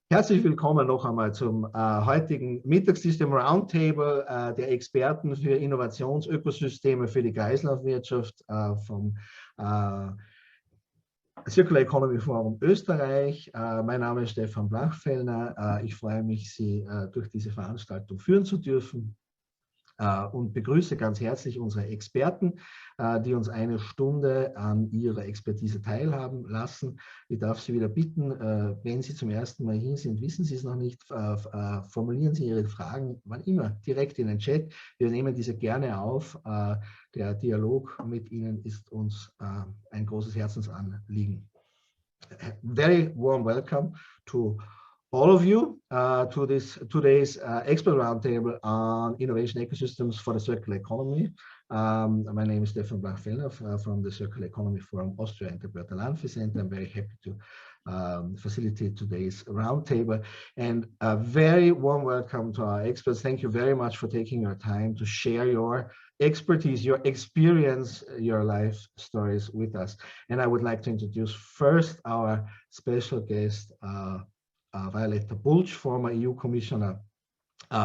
Herzlich willkommen noch einmal zum heutigen Mittagstisch, dem Roundtable der Experten für Innovationsökosysteme für die Kreislaufwirtschaft vom Circular Economy Forum Österreich. Mein Name ist Stefan Blachfellner. Ich freue mich, Sie durch diese Veranstaltung führen zu dürfen und begrüße ganz herzlich unsere Experten, die uns eine Stunde an ihrer Expertise teilhaben lassen. Ich darf Sie wieder bitten, wenn Sie zum ersten Mal hier sind, wissen Sie es noch nicht, formulieren Sie Ihre Fragen, wann immer, direkt in den Chat. Wir nehmen diese gerne auf. Der Dialog mit Ihnen ist uns ein großes Herzensanliegen. Very warm welcome to all of you to today's expert roundtable on innovation ecosystems for the circular economy. My name is Stefan Blachfellner from the Circular Economy Forum Austria and the Bertalanffy Center. I'm very happy to facilitate today's roundtable, and a very warm welcome to our experts. Thank you very much for taking your time to share your expertise, your experience, your life stories with us. And I would like to introduce first our special guest, Violetta Bulc, former EU Commissioner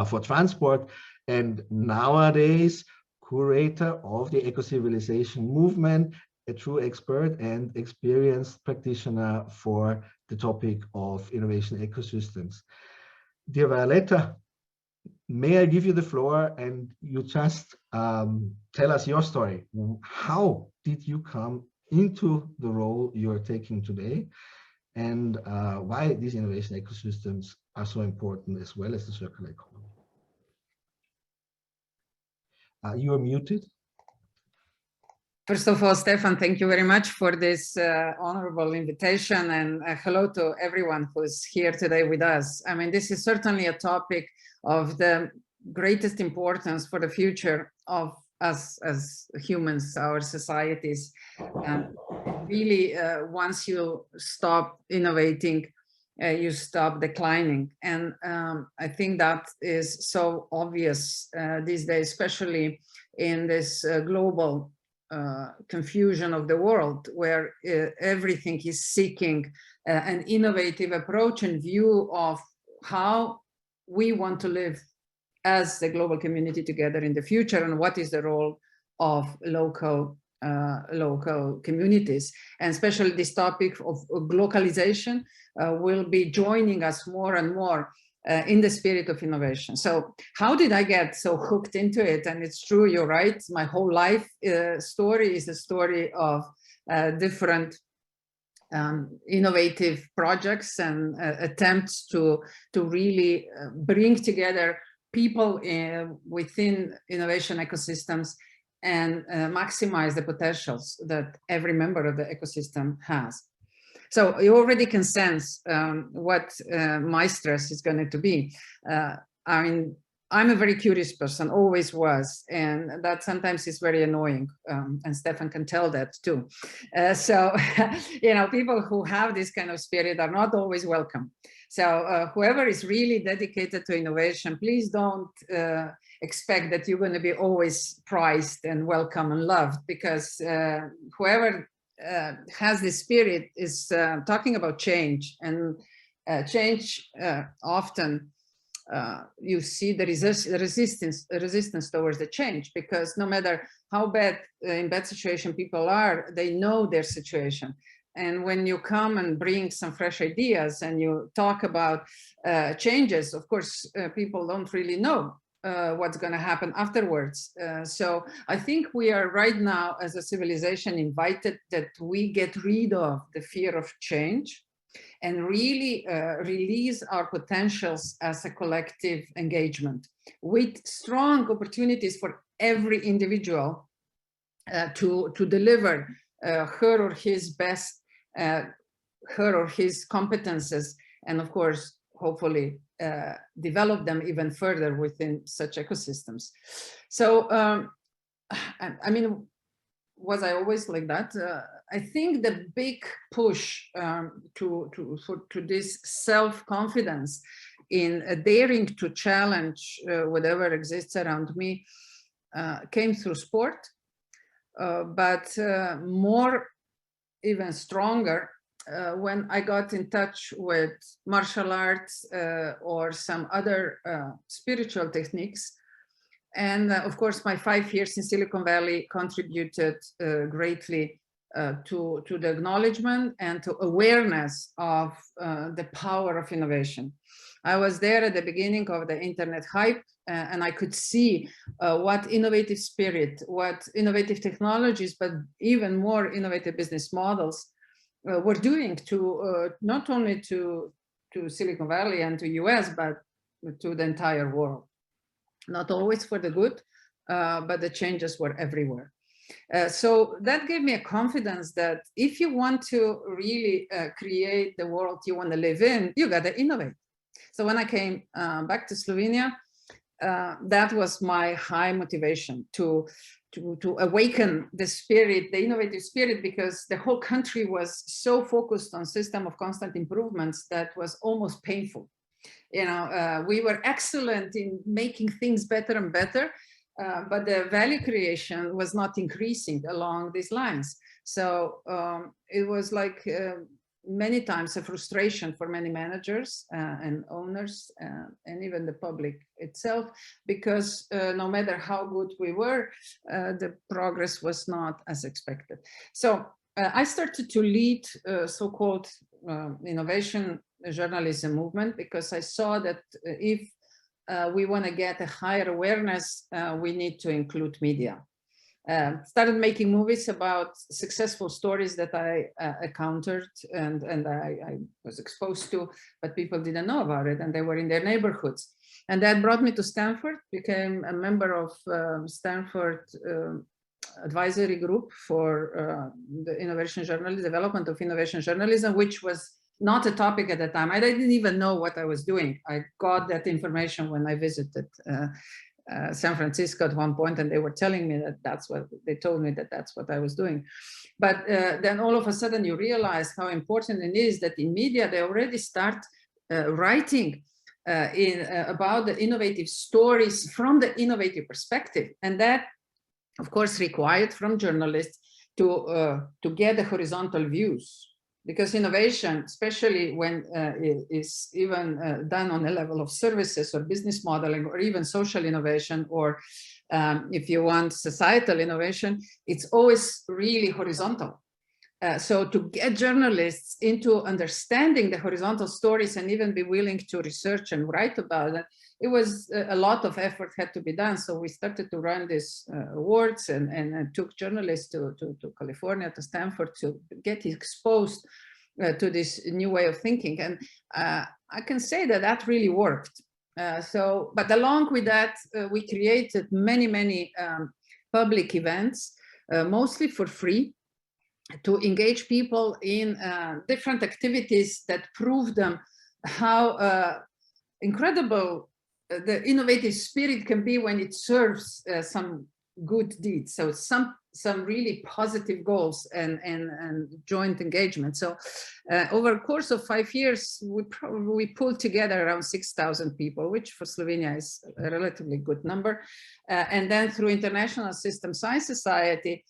for Transport, and nowadays curator of the eco-civilization movement, a true expert and experienced practitioner for the topic of innovation ecosystems. Dear Violetta, may I give you the floor and you just tell us your story. How did you come into the role you are taking today? And why these innovation ecosystems are so important, as well as the circular economy. You are muted. First of all, Stefan, thank you very much for this honorable invitation, and hello to everyone who's here today with us. I mean, this is certainly a topic of the greatest importance for the future of us as humans, our societies. Really, once you stop innovating, you stop declining. And I think that is so obvious these days, especially in this global confusion of the world, where everything is seeking an innovative approach and view of how we want to live as the global community together in the future, and what is the role of local communities. And especially this topic of globalization will be joining us more and more in the spirit of innovation. So how did I get so hooked into it? And it's true, you're right, my whole life story is a story of different innovative projects and attempts to really bring together people within innovation ecosystems and maximize the potentials that every member of the ecosystem has. So you already can sense what my stress is going to be. I mean, I'm a very curious person, always was, and that sometimes is very annoying, and Stefan can tell that too. So, you know, people who have this kind of spirit are not always welcome. So whoever is really dedicated to innovation, please don't expect that you're going to be always prized and welcome and loved, because whoever has this spirit is talking about change, and change often you see the resistance towards the change, because no matter how bad in bad situation people are, they know their situation. And when you come and bring some fresh ideas and you talk about changes, of course, people don't really know what's going to happen afterwards. So I think we are right now as a civilization invited that we get rid of the fear of change and really release our potentials as a collective engagement, with strong opportunities for every individual to deliver her or his best, her or his competences, and of course, hopefully develop them even further within such ecosystems. So, I mean, was I always like that? I think the big push to this self-confidence in daring to challenge whatever exists around me came through sport, but more even stronger when I got in touch with martial arts or some other spiritual techniques. And of course, my 5 years in Silicon Valley contributed greatly to the acknowledgement and to awareness of the power of innovation. I was there at the beginning of the internet hype, and I could see what innovative spirit, what innovative technologies, but even more innovative business models were doing to not only to Silicon Valley and to US, but to the entire world. Not always for the good, but the changes were everywhere. So that gave me a confidence that if you want to really create the world you want to live in, you got to innovate. So when I came back to Slovenia, that was my high motivation to awaken the spirit, the innovative spirit, because the whole country was so focused on system of constant improvements that was almost painful. You know, we were excellent in making things better and better, but the value creation was not increasing along these lines. So it was like many times a frustration for many managers and owners and even the public itself, because no matter how good we were, the progress was not as expected. So I started to lead so-called innovation journalism movement, because I saw that if we want to get a higher awareness, we need to include media. Started making movies about successful stories that I encountered and I was exposed to, but people didn't know about it and they were in their neighborhoods. And that brought me to Stanford, became a member of Stanford advisory group for the innovation journalism, development of innovation journalism, which was not a topic at the time. I didn't even know what I was doing. I got that information when I visited San Francisco at one point, and they were telling me that that's what they told me, that that's what I was doing. But then all of a sudden you realize how important it is that in media they already start writing about the innovative stories from the innovative perspective, and that of course required from journalists to get the horizontal views. Because innovation, especially when it is even done on a level of services or business modeling or even social innovation, or if you want societal innovation, it's always really horizontal. So to get journalists into understanding the horizontal stories and even be willing to research and write about it, it was a lot of effort had to be done. So we started to run these awards and took journalists to California, to Stanford, to get exposed to this new way of thinking. And I can say that that really worked. But along with that, we created many public events, mostly for free, to engage people in different activities that prove them how incredible the innovative spirit can be when it serves some good deeds. So some really positive goals and joint engagement. So over a course of 5 years, we pulled together around 6,000 people, which for Slovenia is a relatively good number. And then through International System Science Society,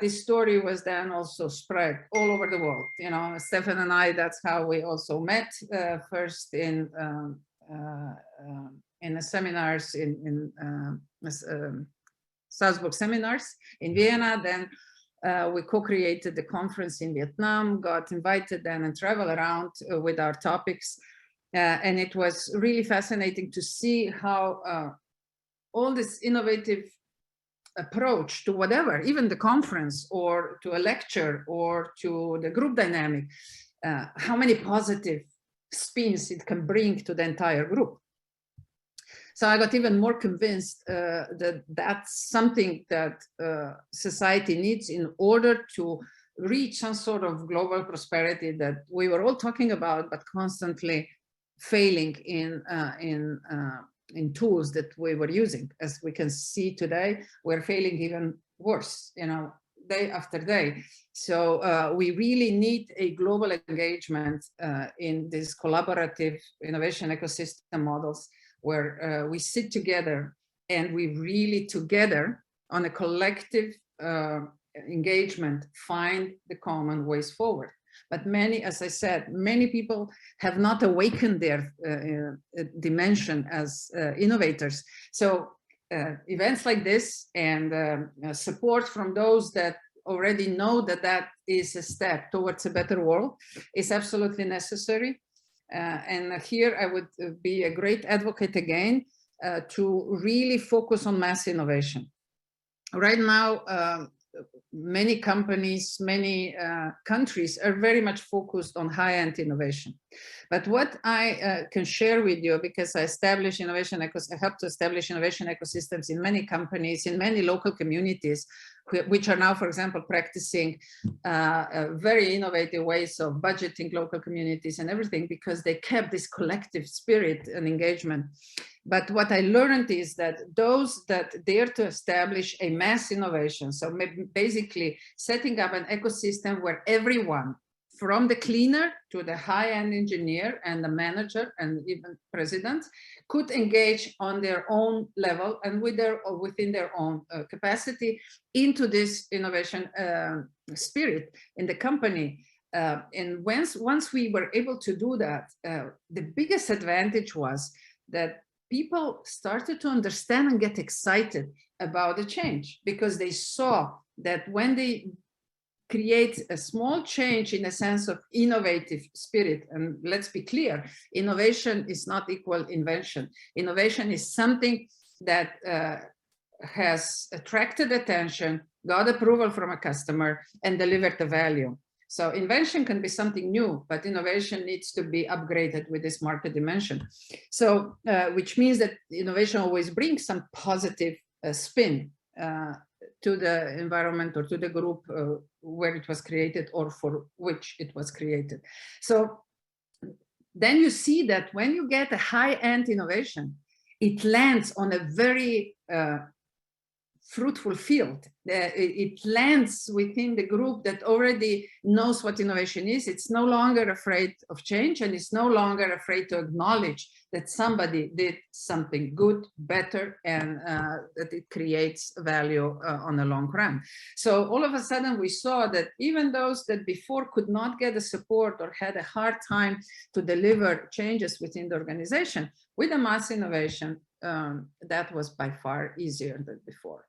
this story was then also spread all over the world. You know, Stefan and I, that's how we also met, first in the seminars in Salzburg seminars in Vienna. Then we co-created the conference in Vietnam, got invited then and travel around with our topics. And it was really fascinating to see how all this innovative approach to whatever, even the conference or to a lecture or to the group dynamic, how many positive spins it can bring to the entire group. So I got even more convinced that that's something that society needs in order to reach some sort of global prosperity that we were all talking about, but constantly failing in tools that we were using. As we can see today, we're failing even worse, you know, day after day. So we really need a global engagement in these collaborative innovation ecosystem models, where we sit together and we really together on a collective engagement find the common ways forward. but many, as I said, many people have not awakened their dimension as innovators. So events like this and support from those that already know that that is a step towards a better world is absolutely necessary. And here I would be a great advocate again to really focus on mass innovation. Right now, many companies, many countries are very much focused on high-end innovation. But what I can share with you, because I helped to establish innovation ecosystems in many companies, in many local communities, which are now, for example, practicing very innovative ways of budgeting local communities and everything, because they kept this collective spirit and engagement. But what I learned is that those that dare to establish a mass innovation, so basically setting up an ecosystem where everyone, from the cleaner to the high-end engineer and the manager and even president, could engage on their own level and within their own capacity into this innovation spirit in the company. And once we were able to do that, the biggest advantage was that people started to understand and get excited about the change, because they saw that when they create a small change in a sense of innovative spirit, and let's be clear, innovation is not equal invention. Innovation is something that has attracted attention, got approval from a customer, and delivered the value. So invention can be something new, but innovation needs to be upgraded with this market dimension. So, which means that innovation always brings some positive spin to the environment or to the group where it was created or for which it was created. So then you see that when you get a high-end innovation, it lands on a very fruitful field. It lands within the group that already knows what innovation is. It's no longer afraid of change, and it's no longer afraid to acknowledge that somebody did something good, better, and that it creates value on the long run. So all of a sudden we saw that even those that before could not get the support or had a hard time to deliver changes within the organization, with a mass innovation, that was by far easier than before.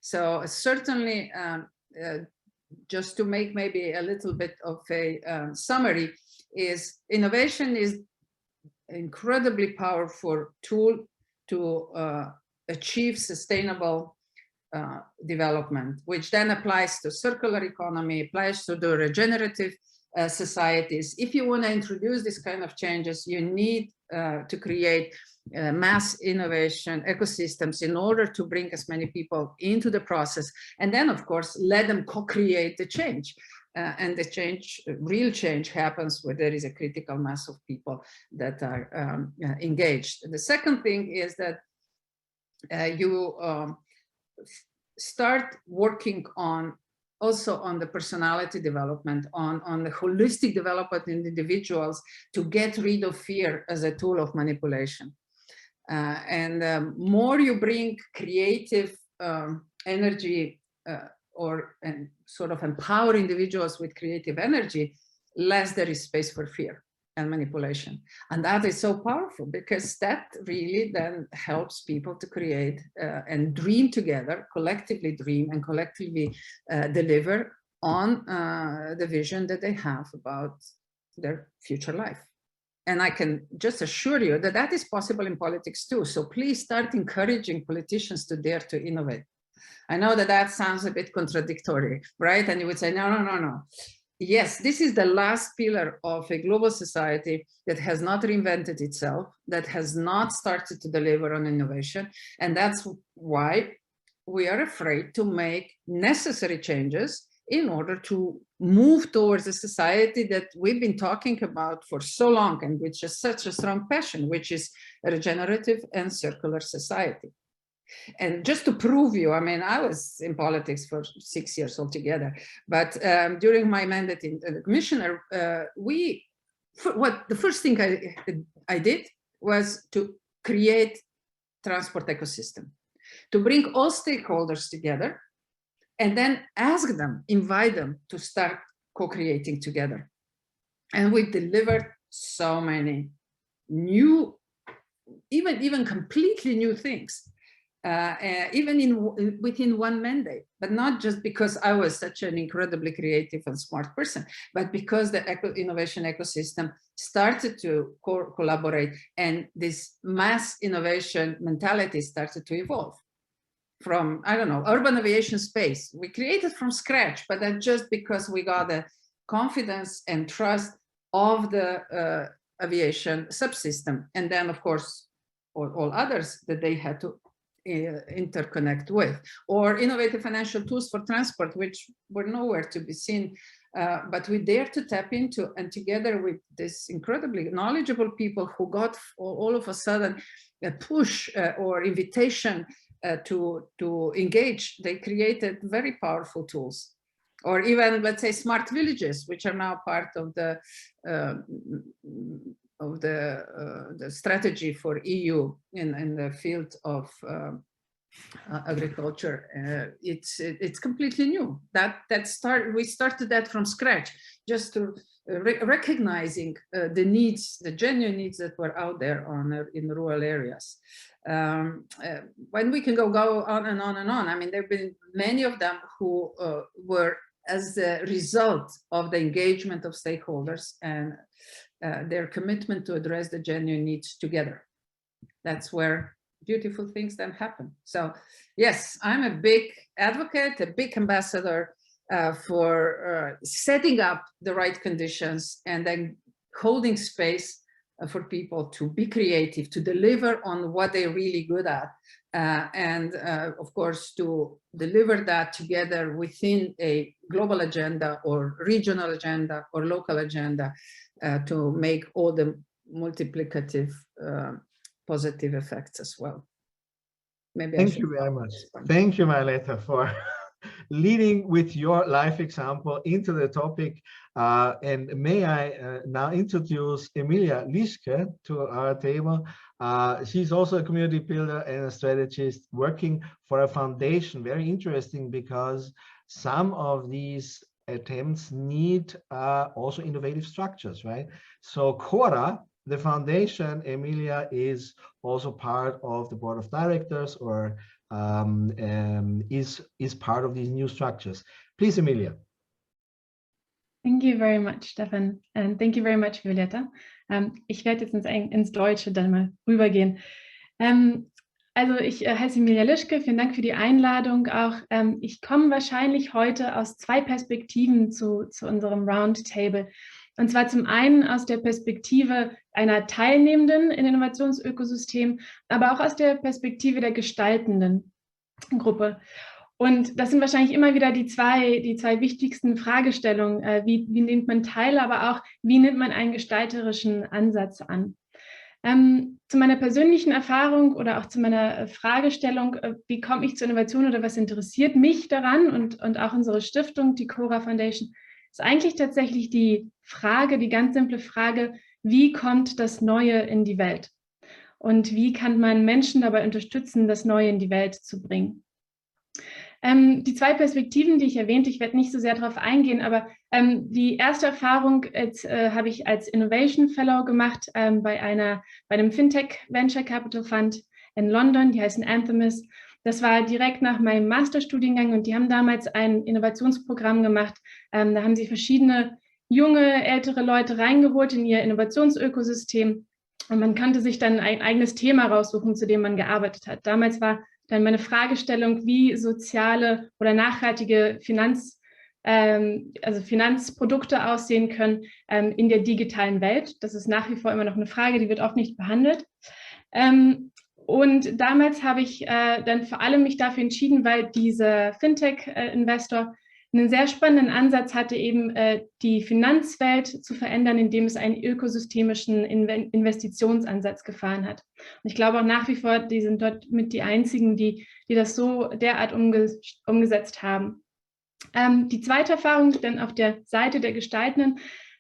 So certainly, just to make maybe a little bit of a summary, is innovation is incredibly powerful tool to achieve sustainable development, which then applies to circular economy, applies to the regenerative societies. If you want to introduce this kind of changes, you need to create mass innovation ecosystems in order to bring as many people into the process, and then of course let them co-create the change. And the change, real change, happens where there is a critical mass of people that are engaged. The second thing is that you start working on also on the personality development, on the holistic development in individuals, to get rid of fear as a tool of manipulation. And more you bring creative energy and sort of empower individuals with creative energy, less there is space for fear and manipulation. And that is so powerful, because that really then helps people to create and dream together, collectively dream and collectively deliver on the vision that they have about their future life. And I can just assure you that that is possible in politics too. So please start encouraging politicians to dare to innovate. I know that that sounds a bit contradictory, right? And you would say, no, no, no, no. Yes, this is the last pillar of a global society that has not reinvented itself, that has not started to deliver on innovation. And that's why we are afraid to make necessary changes in order to move towards a society that we've been talking about for so long, and which is such a strong passion, which is a regenerative and circular society. And just to prove you, I mean, I was in politics for 6 years altogether, but during my mandate in the commissioner, the first thing I did was to create transport ecosystem, to bring all stakeholders together, and then ask them, invite them to start co-creating together. And we delivered so many new, even completely new things, even within one mandate, but not just because I was such an incredibly creative and smart person, but because the innovation ecosystem started to collaborate, and this mass innovation mentality started to evolve from, I don't know, urban aviation space. We created from scratch, but that's just because we got the confidence and trust of the aviation subsystem. And then, of course, all others that they had to interconnect with, or innovative financial tools for transport, which were nowhere to be seen, but we dared to tap into, and together with this incredibly knowledgeable people who got all of a sudden a push or invitation to engage, they created very powerful tools. Or even, let's say, smart villages, which are now part of the strategy for EU in the field of agriculture. It's completely new. We started that from scratch, just to recognizing the needs, the genuine needs that were out there in rural areas. When we can go on and on and on. I mean, there have been many of them who were as a result of the engagement of stakeholders and their commitment to address the genuine needs together. That's where beautiful things then happen. So yes, I'm a big advocate, a big ambassador for setting up the right conditions and then holding space for people to be creative, to deliver on what they're really good at. And of course, to deliver that together within a global agenda or regional agenda or local agenda to make all the multiplicative positive effects as well. Maybe Thank you very much. Thank you, Violeta, for leading with your life example into the topic. And may I now introduce Emilia Lischke to our table. She's also a community builder and a strategist working for a foundation. Very interesting, because some of these attempts need also innovative structures, right? So Cora, the foundation, Emilia, is also part of the board of directors, or is part of these new structures. Please, Emilia. Thank you very much, Stefan, and thank you very much, Violeta. Ich werde jetzt ins Deutsche dann mal rübergehen. Also ich heiße Emilia Lischke, vielen Dank für die Einladung auch. Ich komme wahrscheinlich heute aus zwei Perspektiven zu unserem Roundtable. Und zwar zum einen aus der Perspektive einer Teilnehmenden in Innovationsökosystem, aber auch aus der Perspektive der gestaltenden Gruppe. Und das sind wahrscheinlich immer wieder die zwei wichtigsten Fragestellungen. Wie nimmt man teil, aber auch, wie nimmt man einen gestalterischen Ansatz an? Zu meiner persönlichen Erfahrung oder auch zu meiner Fragestellung, wie komme ich zur Innovation oder was interessiert mich daran und auch unsere Stiftung, die Cora Foundation, ist eigentlich tatsächlich die ganz simple Frage, wie kommt das Neue in die Welt? Und wie kann man Menschen dabei unterstützen, das Neue in die Welt zu bringen? Die zwei Perspektiven, die ich erwähnte, ich werde nicht so sehr darauf eingehen, aber die erste Erfahrung habe ich als Innovation Fellow gemacht bei einem Fintech Venture Capital Fund in London, die heißen Anthemis. Das war direkt nach meinem Masterstudiengang und die haben damals ein Innovationsprogramm gemacht. Da haben sie verschiedene junge, ältere Leute reingeholt in ihr Innovationsökosystem und man konnte sich dann ein eigenes Thema raussuchen, zu dem man gearbeitet hat. Damals war dann meine Fragestellung, wie soziale oder nachhaltige Finanzprodukte aussehen können in der digitalen Welt. Das ist nach wie vor immer noch eine Frage, die wird oft nicht behandelt. Und damals habe ich dann vor allem mich dafür entschieden, weil dieser Fintech-Investor einen sehr spannenden Ansatz hatte, eben die Finanzwelt zu verändern, indem es einen ökosystemischen Investitionsansatz gefahren hat. Und ich glaube auch nach wie vor, die sind dort mit die einzigen, die das so derart umgesetzt haben. Die zweite Erfahrung dann auf der Seite der Gestaltenden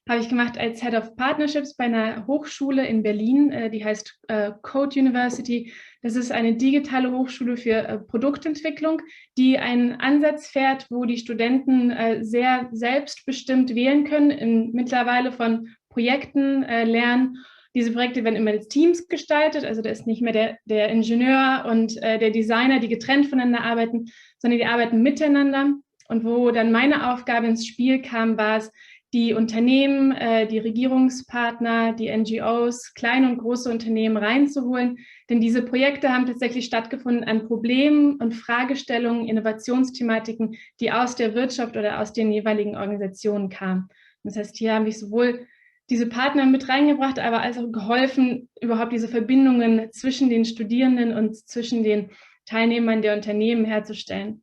habe ich gemacht als Head of Partnerships bei einer Hochschule in Berlin, die heißt Code University. Das ist eine digitale Hochschule für Produktentwicklung, die einen Ansatz fährt, wo die Studenten sehr selbstbestimmt wählen können, mittlerweile von Projekten lernen. Diese Projekte werden immer als Teams gestaltet, also da ist nicht mehr der Ingenieur und der Designer, die getrennt voneinander arbeiten, sondern die arbeiten miteinander. Und wo dann meine Aufgabe ins Spiel kam, war es, die Unternehmen, die Regierungspartner, die NGOs, kleine und große Unternehmen reinzuholen. Denn diese Projekte haben tatsächlich stattgefunden an Problemen und Fragestellungen, Innovationsthematiken, die aus der Wirtschaft oder aus den jeweiligen Organisationen kamen. Das heißt, hier habe ich sowohl diese Partner mit reingebracht, aber als auch geholfen, überhaupt diese Verbindungen zwischen den Studierenden und zwischen den Teilnehmern der Unternehmen herzustellen.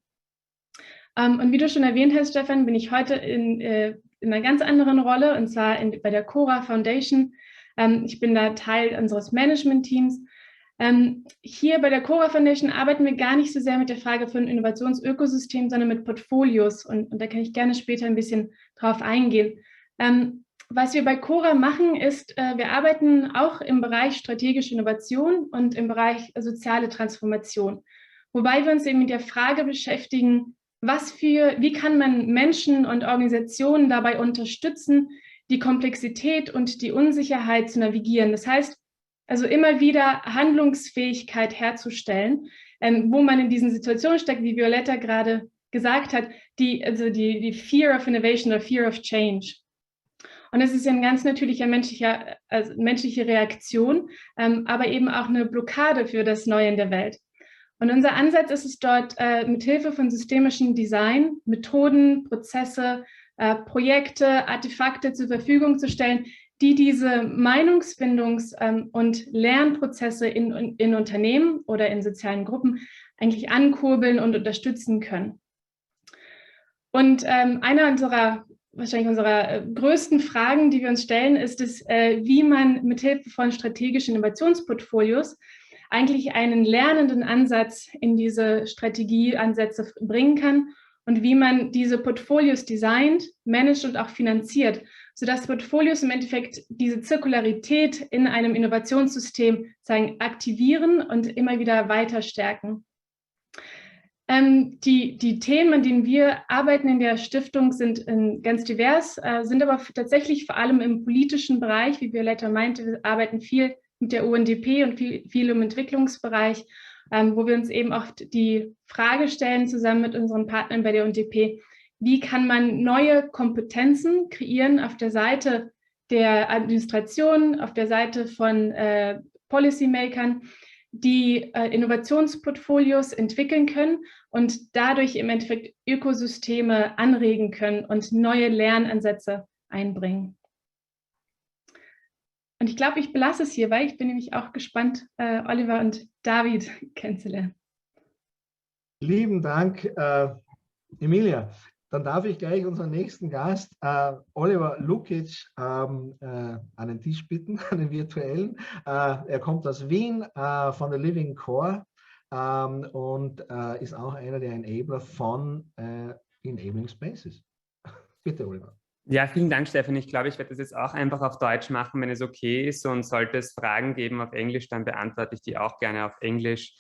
Und wie du schon erwähnt hast, Stefan, bin ich heute in einer ganz anderen Rolle, und zwar bei der Cora Foundation. Ich bin da Teil unseres Management-Teams. Hier bei der Cora Foundation arbeiten wir gar nicht so sehr mit der Frage von Innovationsökosystemen, sondern mit Portfolios. Und da kann ich gerne später ein bisschen drauf eingehen. Was wir bei Cora machen, ist, wir arbeiten auch im Bereich strategische Innovation und im Bereich soziale Transformation. Wobei wir uns eben mit der Frage beschäftigen, wie kann man Menschen und Organisationen dabei unterstützen, die Komplexität und die Unsicherheit zu navigieren. Das heißt, also immer wieder Handlungsfähigkeit herzustellen, wo man in diesen Situationen steckt, wie Violetta gerade gesagt hat, die Fear of Innovation oder Fear of Change. Und es ist ja eine ganz natürliche menschliche Reaktion, aber eben auch eine Blockade für das Neue in der Welt. Und unser Ansatz ist es dort, mit Hilfe von systemischem Design, Methoden, Prozesse, Projekte, Artefakte zur Verfügung zu stellen, die diese Meinungsfindungs- und Lernprozesse in Unternehmen oder in sozialen Gruppen eigentlich ankurbeln und unterstützen können. Und wahrscheinlich unserer größten Fragen, die wir uns stellen, ist es, wie man mit Hilfe von strategischen Innovationsportfolios eigentlich einen lernenden Ansatz in diese Strategieansätze bringen kann und wie man diese Portfolios designt, managt und auch finanziert, sodass Portfolios im Endeffekt diese Zirkularität in einem Innovationssystem aktivieren und immer wieder weiter stärken. Die Themen, an denen wir arbeiten in der Stiftung, sind ganz divers, sind aber tatsächlich vor allem im politischen Bereich, wie Violetta meinte. Wir arbeiten viel mit der UNDP und viel im Entwicklungsbereich, wo wir uns eben auch die Frage stellen, zusammen mit unseren Partnern bei der UNDP, wie kann man neue Kompetenzen kreieren auf der Seite der Administration, auf der Seite von Policymakern, die Innovationsportfolios entwickeln können und dadurch im Endeffekt Ökosysteme anregen können und neue Lernansätze einbringen. Und ich glaube, ich belasse es hierbei. Ich bin nämlich auch gespannt, Oliver und David kennenzulernen. Lieben Dank, Emilia. Dann darf ich gleich unseren nächsten Gast, Oliver Lukic, an den Tisch bitten, einen virtuellen. Er kommt aus Wien von der Living Core und ist auch einer der Enabler von Enabling Spaces. Bitte, Oliver. Ja, vielen Dank, Stefan. Ich glaube, ich werde das jetzt auch einfach auf Deutsch machen, wenn es okay ist. Und sollte es Fragen geben auf Englisch, dann beantworte ich die auch gerne auf Englisch.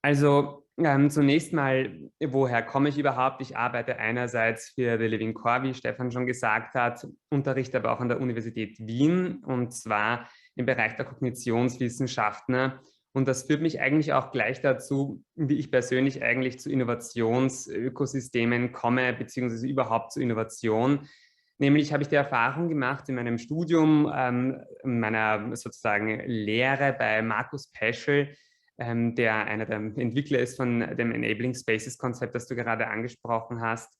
Also zunächst mal, woher komme ich überhaupt? Ich arbeite einerseits für The Living Core, wie Stefan schon gesagt hat, unterrichte aber auch an der Universität Wien, und zwar im Bereich der Kognitionswissenschaften. Und das führt mich eigentlich auch gleich dazu, wie ich persönlich eigentlich zu Innovationsökosystemen komme, beziehungsweise überhaupt zu Innovation. Nämlich habe ich die Erfahrung gemacht in meinem Studium, meiner sozusagen Lehre bei Markus Peschel, der einer der Entwickler ist von dem Enabling Spaces Konzept, das du gerade angesprochen hast,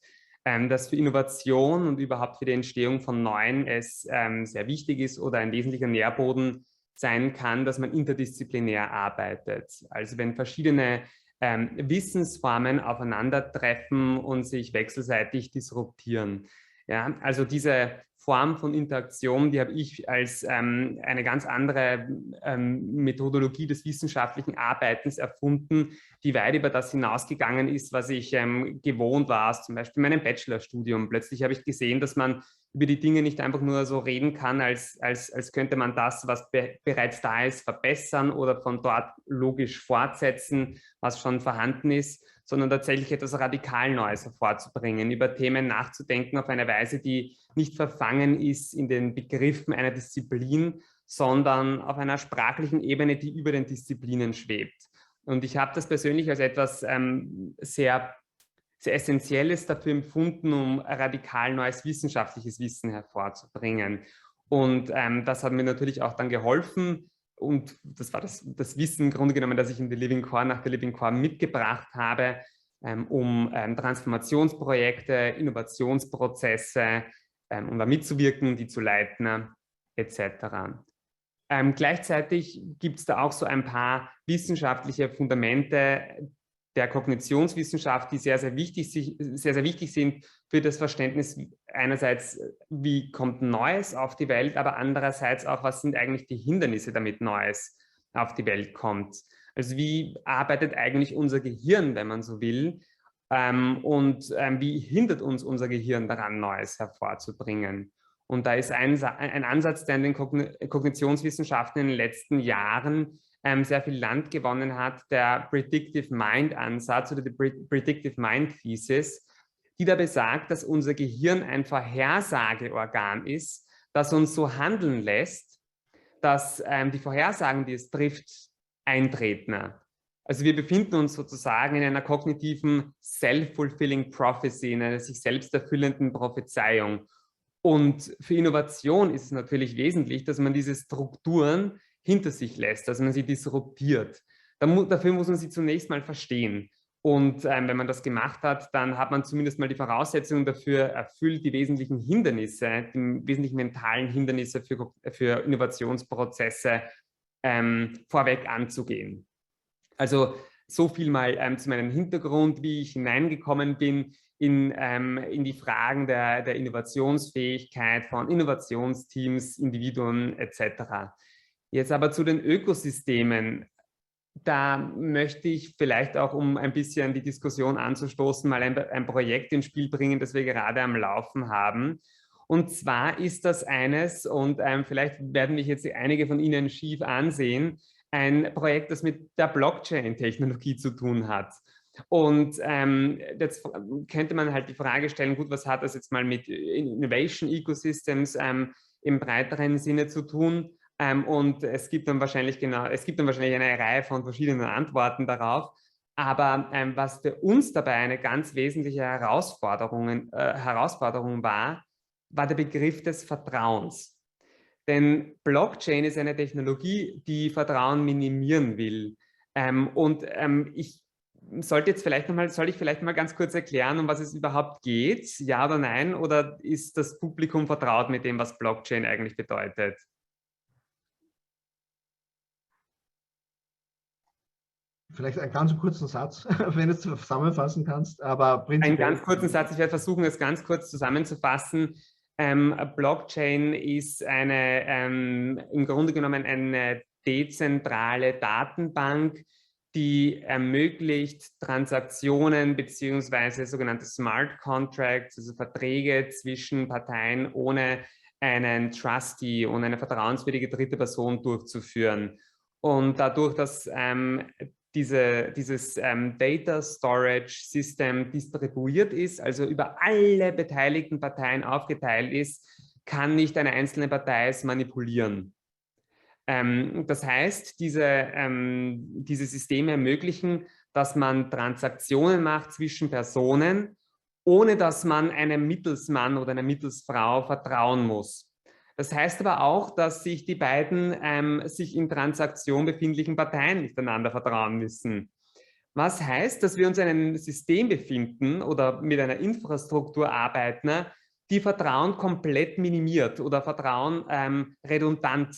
dass für Innovation und überhaupt für die Entstehung von Neuen es sehr wichtig ist oder ein wesentlicher Nährboden sein kann, dass man interdisziplinär arbeitet. Also wenn verschiedene Wissensformen aufeinandertreffen und sich wechselseitig disruptieren. Ja, also diese Form von Interaktion, die habe ich als eine ganz andere Methodologie des wissenschaftlichen Arbeitens erfunden, die weit über das hinausgegangen ist, was ich gewohnt war, zum Beispiel in meinem Bachelorstudium. Plötzlich habe ich gesehen, dass man über die Dinge nicht einfach nur so reden kann, als könnte man das, was bereits da ist, verbessern oder von dort logisch fortsetzen, was schon vorhanden ist, sondern tatsächlich etwas radikal Neues hervorzubringen, über Themen nachzudenken auf eine Weise, die nicht verfangen ist in den Begriffen einer Disziplin, sondern auf einer sprachlichen Ebene, die über den Disziplinen schwebt. Und ich habe das persönlich als etwas sehr Essentielles dafür empfunden, um radikal neues wissenschaftliches Wissen hervorzubringen. Und das hat mir natürlich auch dann geholfen. Und das war das Wissen im Grunde genommen, das ich in der Living Core, nach der Living Core mitgebracht habe, um Transformationsprojekte, Innovationsprozesse, um da mitzuwirken, die zu leiten, etc. Gleichzeitig gibt es da auch so ein paar wissenschaftliche Fundamente der Kognitionswissenschaft, die sehr, sehr wichtig sind für das Verständnis einerseits, wie kommt Neues auf die Welt, aber andererseits auch, was sind eigentlich die Hindernisse, damit Neues auf die Welt kommt. Also wie arbeitet eigentlich unser Gehirn, wenn man so will, und wie hindert uns unser Gehirn daran, Neues hervorzubringen. Und da ist ein Ansatz, der in den Kognitionswissenschaften in den letzten Jahren sehr viel Land gewonnen hat, der Predictive Mind Ansatz oder die Predictive Mind Thesis, die da besagt, dass unser Gehirn ein Vorhersageorgan ist, das uns so handeln lässt, dass die Vorhersagen, die es trifft, eintreten. Also wir befinden uns sozusagen in einer kognitiven Self-Fulfilling Prophecy, in einer sich selbst erfüllenden Prophezeiung. Und für Innovation ist es natürlich wesentlich, dass man diese Strukturen hinter sich lässt, dass man sie disruptiert. Dafür muss man sie zunächst mal verstehen. Und wenn man das gemacht hat, dann hat man zumindest mal die Voraussetzungen dafür erfüllt, die wesentlichen Hindernisse, die wesentlichen mentalen Hindernisse für Innovationsprozesse vorweg anzugehen. Also so viel mal zu meinem Hintergrund, wie ich hineingekommen bin in die Fragen der Innovationsfähigkeit von Innovationsteams, Individuen etc. Jetzt aber zu den Ökosystemen. Da möchte ich vielleicht auch, um ein bisschen die Diskussion anzustoßen, mal ein Projekt ins Spiel bringen, das wir gerade am Laufen haben. Und zwar ist das eines, und vielleicht werden mich jetzt einige von Ihnen schief ansehen, ein Projekt, das mit der Blockchain-Technologie zu tun hat. Und jetzt könnte man halt die Frage stellen, gut, was hat das jetzt mal mit Innovation-Ökosystems im breiteren Sinne zu tun? Und es gibt dann wahrscheinlich eine Reihe von verschiedenen Antworten darauf. Aber was für uns dabei eine ganz wesentliche Herausforderung war der Begriff des Vertrauens. Denn Blockchain ist eine Technologie, die Vertrauen minimieren will. Soll ich vielleicht mal ganz kurz erklären, um was es überhaupt geht? Ja oder nein? Oder ist das Publikum vertraut mit dem, was Blockchain eigentlich bedeutet? Vielleicht einen ganz kurzen Satz, wenn du es zusammenfassen kannst, aber prinzipiell... Einen ganz kurzen Satz, ich werde versuchen, es ganz kurz zusammenzufassen. Blockchain ist im Grunde genommen eine dezentrale Datenbank, die ermöglicht, Transaktionen bzw. sogenannte Smart Contracts, also Verträge zwischen Parteien ohne einen Trustee, ohne eine vertrauenswürdige dritte Person durchzuführen. Und dadurch, dass dieses Data Storage System distribuiert ist, also über alle beteiligten Parteien aufgeteilt ist, kann nicht eine einzelne Partei es manipulieren. Das heißt, diese Systeme ermöglichen, dass man Transaktionen macht zwischen Personen, ohne dass man einem Mittelsmann oder einer Mittelsfrau vertrauen muss. Das heißt aber auch, dass sich die beiden sich in Transaktion befindlichen Parteien nicht einander vertrauen müssen. Was heißt, dass wir uns in einem System befinden oder mit einer Infrastruktur arbeiten, die Vertrauen komplett minimiert oder Vertrauen redundant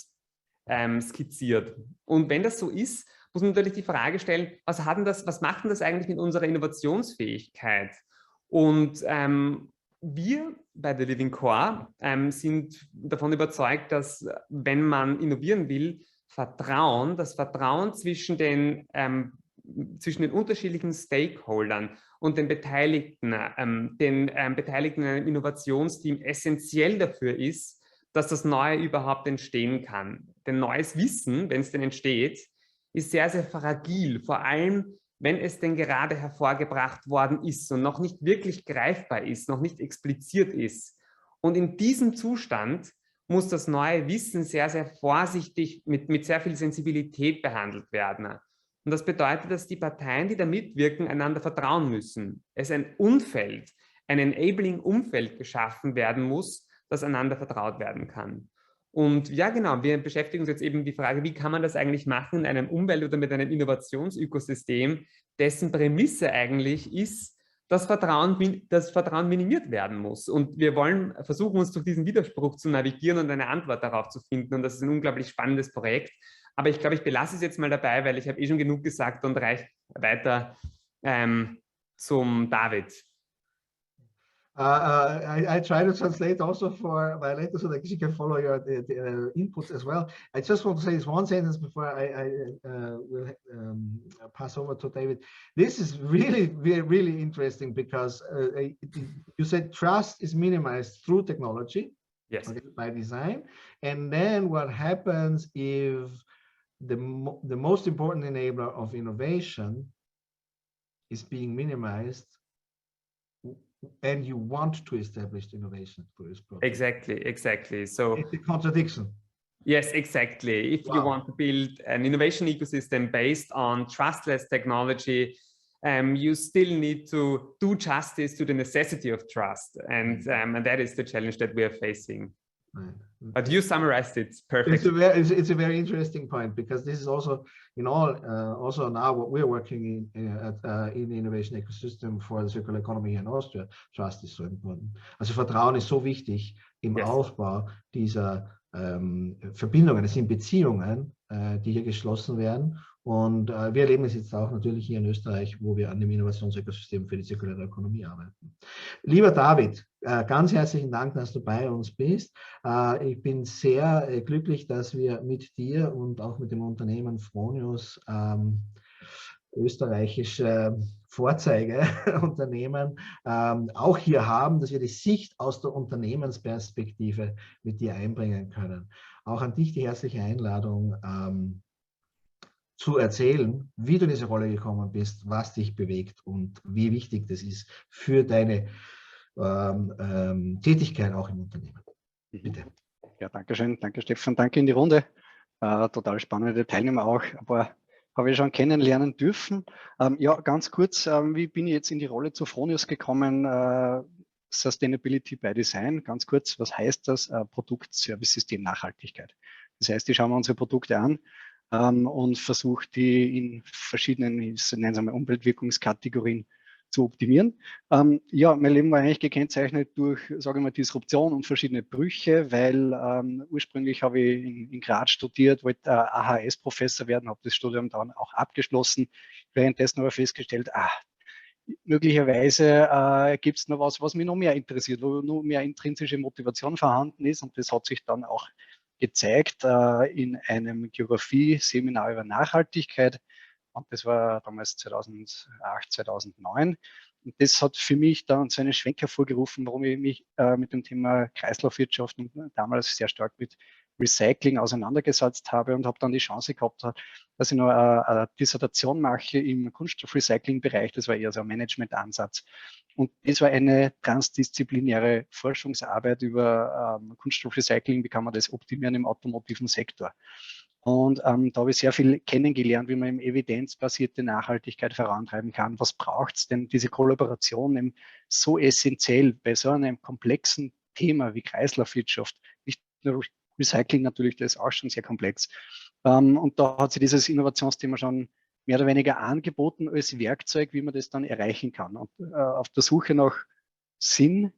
skizziert. Und wenn das so ist, muss man natürlich die Frage stellen, was macht denn das eigentlich mit unserer Innovationsfähigkeit? Und wir bei der Living Core sind davon überzeugt, dass wenn man innovieren will, das Vertrauen zwischen den unterschiedlichen Stakeholdern und den Beteiligten in einem Innovationsteam essentiell dafür ist, dass das Neue überhaupt entstehen kann. Denn neues Wissen, wenn es denn entsteht, ist sehr, sehr fragil, vor allem wenn es denn gerade hervorgebracht worden ist und noch nicht wirklich greifbar ist, noch nicht expliziert ist. Und in diesem Zustand muss das neue Wissen sehr, sehr vorsichtig mit sehr viel Sensibilität behandelt werden. Und das bedeutet, dass die Parteien, die da mitwirken, einander vertrauen müssen. Es ein Umfeld, ein enabling Umfeld geschaffen werden muss, das einander vertraut werden kann. Und ja, genau, wir beschäftigen uns jetzt eben die Frage, wie kann man das eigentlich machen in einem Umwelt- oder mit einem Innovationsökosystem, dessen Prämisse eigentlich ist, dass Vertrauen minimiert werden muss. Und wir wollen versuchen, uns durch diesen Widerspruch zu navigieren und eine Antwort darauf zu finden. Und das ist ein unglaublich spannendes Projekt. Aber ich glaube, ich belasse es jetzt mal dabei, weil ich habe schon genug gesagt und reiche weiter zum David. I try to translate also for Violeta so that she can follow your the inputs as well. I just want to say this one sentence before I will pass over to David. This is really interesting because you said trust is minimized through technology, yes, okay, by design, and then what happens if the most important enabler of innovation is being minimized, and you want to establish innovation for this project. Exactly. So it's a contradiction. Yes, exactly. If you want to build an innovation ecosystem based on trustless technology, you still need to do justice to the necessity of trust, and that is the challenge that we are facing. Right. But you summarized it perfectly. It's a very interesting point, because this is also also now what we're working in the innovation ecosystem for the circular economy in Austria. Trust is so important. Also Vertrauen ist so wichtig im Aufbau dieser Verbindungen. Es sind Beziehungen, die hier geschlossen werden. Und wir erleben es jetzt auch natürlich hier in Österreich, wo wir an dem Innovationsökosystem für die zirkuläre Ökonomie arbeiten. Lieber David, ganz herzlichen Dank, dass du bei uns bist. Ich bin sehr glücklich, dass wir mit dir und auch mit dem Unternehmen Fronius österreichische Vorzeigeunternehmen auch hier haben, dass wir die Sicht aus der Unternehmensperspektive mit dir einbringen können. Auch an dich die herzliche Einladung, zu erzählen, wie du in diese Rolle gekommen bist, was dich bewegt und wie wichtig das ist für deine Tätigkeit auch im Unternehmen. Bitte. Ja, danke schön. Danke, Stefan. Danke in die Runde. Total spannende Teilnehmer auch, aber habe ich schon kennenlernen dürfen. Ja, ganz kurz, wie bin ich jetzt in die Rolle zu Fronius gekommen? Sustainability by Design, ganz kurz, was heißt das? Produkt, Service, System, Nachhaltigkeit. Das heißt, ich schaue mir unsere Produkte an und versuche die in verschiedenen, ich nenne es mal, Umweltwirkungskategorien zu optimieren. Ja, mein Leben war eigentlich gekennzeichnet durch, sage ich mal, Disruption und verschiedene Brüche, weil ursprünglich habe ich in Graz studiert, wollte AHS-Professor werden, habe das Studium dann auch abgeschlossen, währenddessen aber festgestellt, möglicherweise gibt es noch was mich noch mehr interessiert, wo noch mehr intrinsische Motivation vorhanden ist, und das hat sich dann auch gezeigt in einem Geografie-Seminar über Nachhaltigkeit. Und das war damals 2008, 2009. Und das hat für mich dann so einen Schwenk hervorgerufen, warum ich mich mit dem Thema Kreislaufwirtschaft und damals sehr stark mit Recycling auseinandergesetzt habe, und habe dann die Chance gehabt, dass ich noch eine Dissertation mache im Kunststoffrecycling-Bereich. Das war eher so ein Management-Ansatz. Und das war eine transdisziplinäre Forschungsarbeit über Kunststoffrecycling, wie kann man das optimieren im automotiven Sektor. Und da habe ich sehr viel kennengelernt, wie man eben evidenzbasierte Nachhaltigkeit vorantreiben kann. Was braucht es denn, diese Kollaboration eben so essentiell bei so einem komplexen Thema wie Kreislaufwirtschaft, nicht nur Recycling natürlich, das ist auch schon sehr komplex. Und da hat sich dieses Innovationsthema schon mehr oder weniger angeboten als Werkzeug, wie man das dann erreichen kann. Und auf der Suche nach Sinn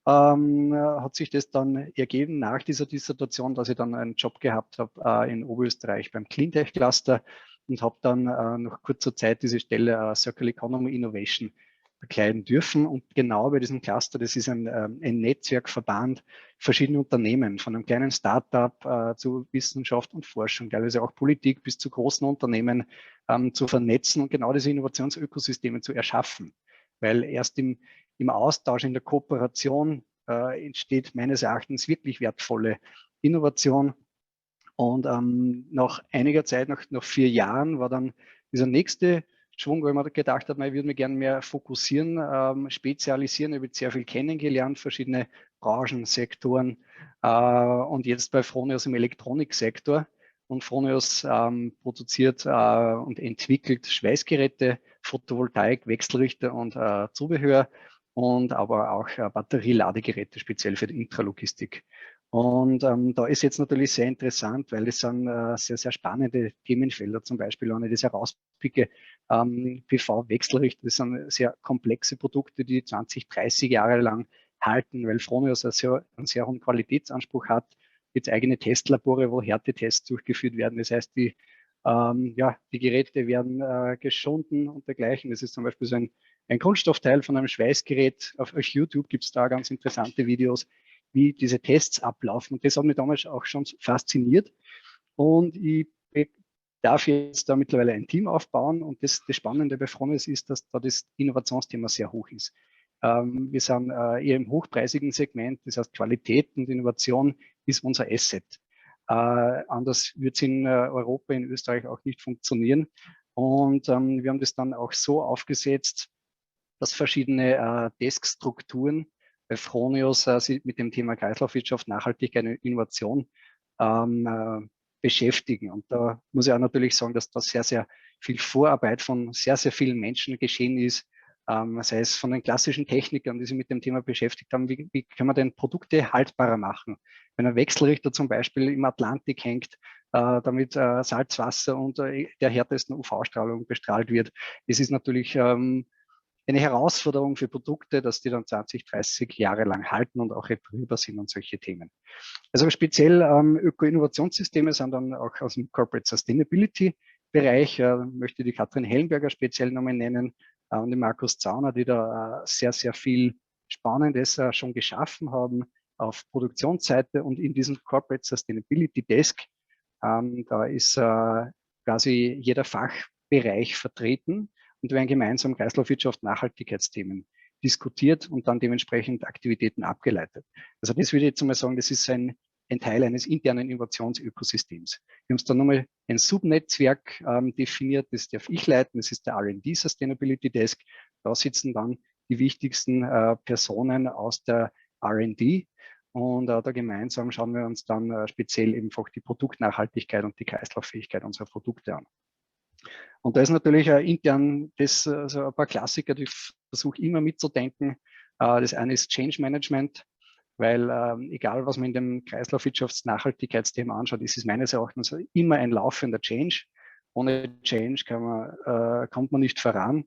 hat sich das dann ergeben nach dieser Dissertation, dass ich dann einen Job gehabt habe in Oberösterreich beim Cleantech Cluster und habe dann nach kurzer Zeit diese Stelle Circular Economy Innovation bekleiden dürfen. Und genau bei diesem Cluster, das ist ein Netzwerkverband verschiedener Unternehmen, von einem kleinen Startup zu Wissenschaft und Forschung, teilweise auch Politik bis zu großen Unternehmen zu vernetzen und genau diese Innovationsökosysteme zu erschaffen. Weil erst im Austausch, in der Kooperation entsteht meines Erachtens wirklich wertvolle Innovation. Und nach einiger Zeit, nach 4 Jahren, war dann dieser nächste Schwung, weil man gedacht hat, ich würde mich gerne mehr fokussieren, spezialisieren. Ich habe sehr viel kennengelernt, verschiedene Branchen, Sektoren und jetzt bei Fronius im Elektroniksektor. Und Fronius produziert und entwickelt Schweißgeräte, Photovoltaik, Wechselrichter und Zubehör und aber auch Batterieladegeräte, speziell für die Intralogistik. Und da ist jetzt natürlich sehr interessant, weil es sind sehr, sehr spannende Themenfelder, zum Beispiel, wenn ich das herauspicke, PV-Wechselrichter, das sind sehr komplexe Produkte, die 20, 30 Jahre lang halten, weil Fronius einen sehr hohen Qualitätsanspruch hat, jetzt eigene Testlabore, wo Härtetests durchgeführt werden. Das heißt, die Geräte werden geschunden und dergleichen. Das ist zum Beispiel so ein Kunststoffteil von einem Schweißgerät. Auf YouTube gibt es da ganz interessante Videos, wie diese Tests ablaufen. Und das hat mich damals auch schon fasziniert. Und ich darf jetzt da mittlerweile ein Team aufbauen. Und das Spannende bei Fronius ist, dass da das Innovationsthema sehr hoch ist. Wir sind eher im hochpreisigen Segment. Das heißt, Qualität und Innovation ist unser Asset. Anders wird es in Europa, in Österreich auch nicht funktionieren. Und wir haben das dann auch so aufgesetzt, dass verschiedene Desk-Strukturen bei Fronius sich mit dem Thema Kreislaufwirtschaft, Nachhaltigkeit und Innovation beschäftigen. Und da muss ich auch natürlich sagen, dass da sehr, sehr viel Vorarbeit von sehr, sehr vielen Menschen geschehen ist, sei es von den klassischen Technikern, die sich mit dem Thema beschäftigt haben, wie kann man denn Produkte haltbarer machen? Wenn ein Wechselrichter zum Beispiel im Atlantik hängt, damit Salzwasser und der härtesten UV-Strahlung bestrahlt wird, das ist natürlich eine Herausforderung für Produkte, dass die dann 20, 30 Jahre lang halten und auch reparierbar sind und solche Themen. Also speziell Öko-Innovationssysteme sind dann auch aus dem Corporate Sustainability Bereich, möchte die Katrin Hellenberger speziell nochmal nennen und den Markus Zauner, die da sehr, sehr viel Spannendes schon geschaffen haben auf Produktionsseite und in diesem Corporate Sustainability Desk, da ist quasi jeder Fachbereich vertreten. Und werden gemeinsam Kreislaufwirtschaft, Nachhaltigkeitsthemen diskutiert und dann dementsprechend Aktivitäten abgeleitet. Also das würde ich jetzt einmal sagen, das ist ein Teil eines internen Innovationsökosystems. Wir haben uns dann nochmal ein Subnetzwerk definiert, das darf ich leiten, das ist der R&D Sustainability Desk. Da sitzen dann die wichtigsten Personen aus der R&D und da gemeinsam schauen wir uns dann speziell eben auch die Produktnachhaltigkeit und die Kreislauffähigkeit unserer Produkte an. Und da ist natürlich intern das, also ein paar Klassiker, die ich versuche immer mitzudenken. Das eine ist Change Management, weil egal, was man in dem Kreislaufwirtschafts-Nachhaltigkeitsthema anschaut, ist es meines Erachtens immer ein laufender Change. Ohne Change kommt man nicht voran.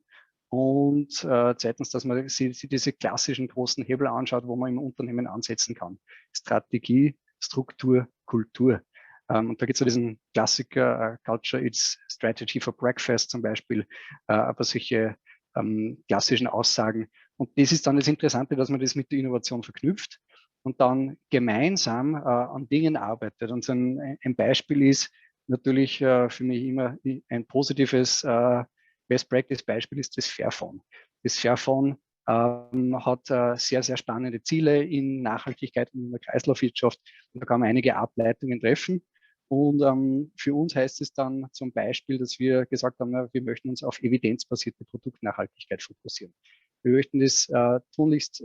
Und zweitens, dass man sich diese klassischen großen Hebel anschaut, wo man im Unternehmen ansetzen kann. Strategie, Struktur, Kultur. Und da gibt es so diesen Klassiker, Culture is Strategy for Breakfast zum Beispiel, aber solche klassischen Aussagen. Und das ist dann das Interessante, dass man das mit der Innovation verknüpft und dann gemeinsam an Dingen arbeitet. Und so ein Beispiel ist natürlich für mich immer ein positives Best Practice Beispiel ist das Fairphone. Das Fairphone hat sehr, sehr spannende Ziele in Nachhaltigkeit und in der Kreislaufwirtschaft. Und da kann man einige Ableitungen treffen. Und für uns heißt es dann zum Beispiel, dass wir gesagt haben, wir möchten uns auf evidenzbasierte Produktnachhaltigkeit fokussieren. Wir möchten das tunlichst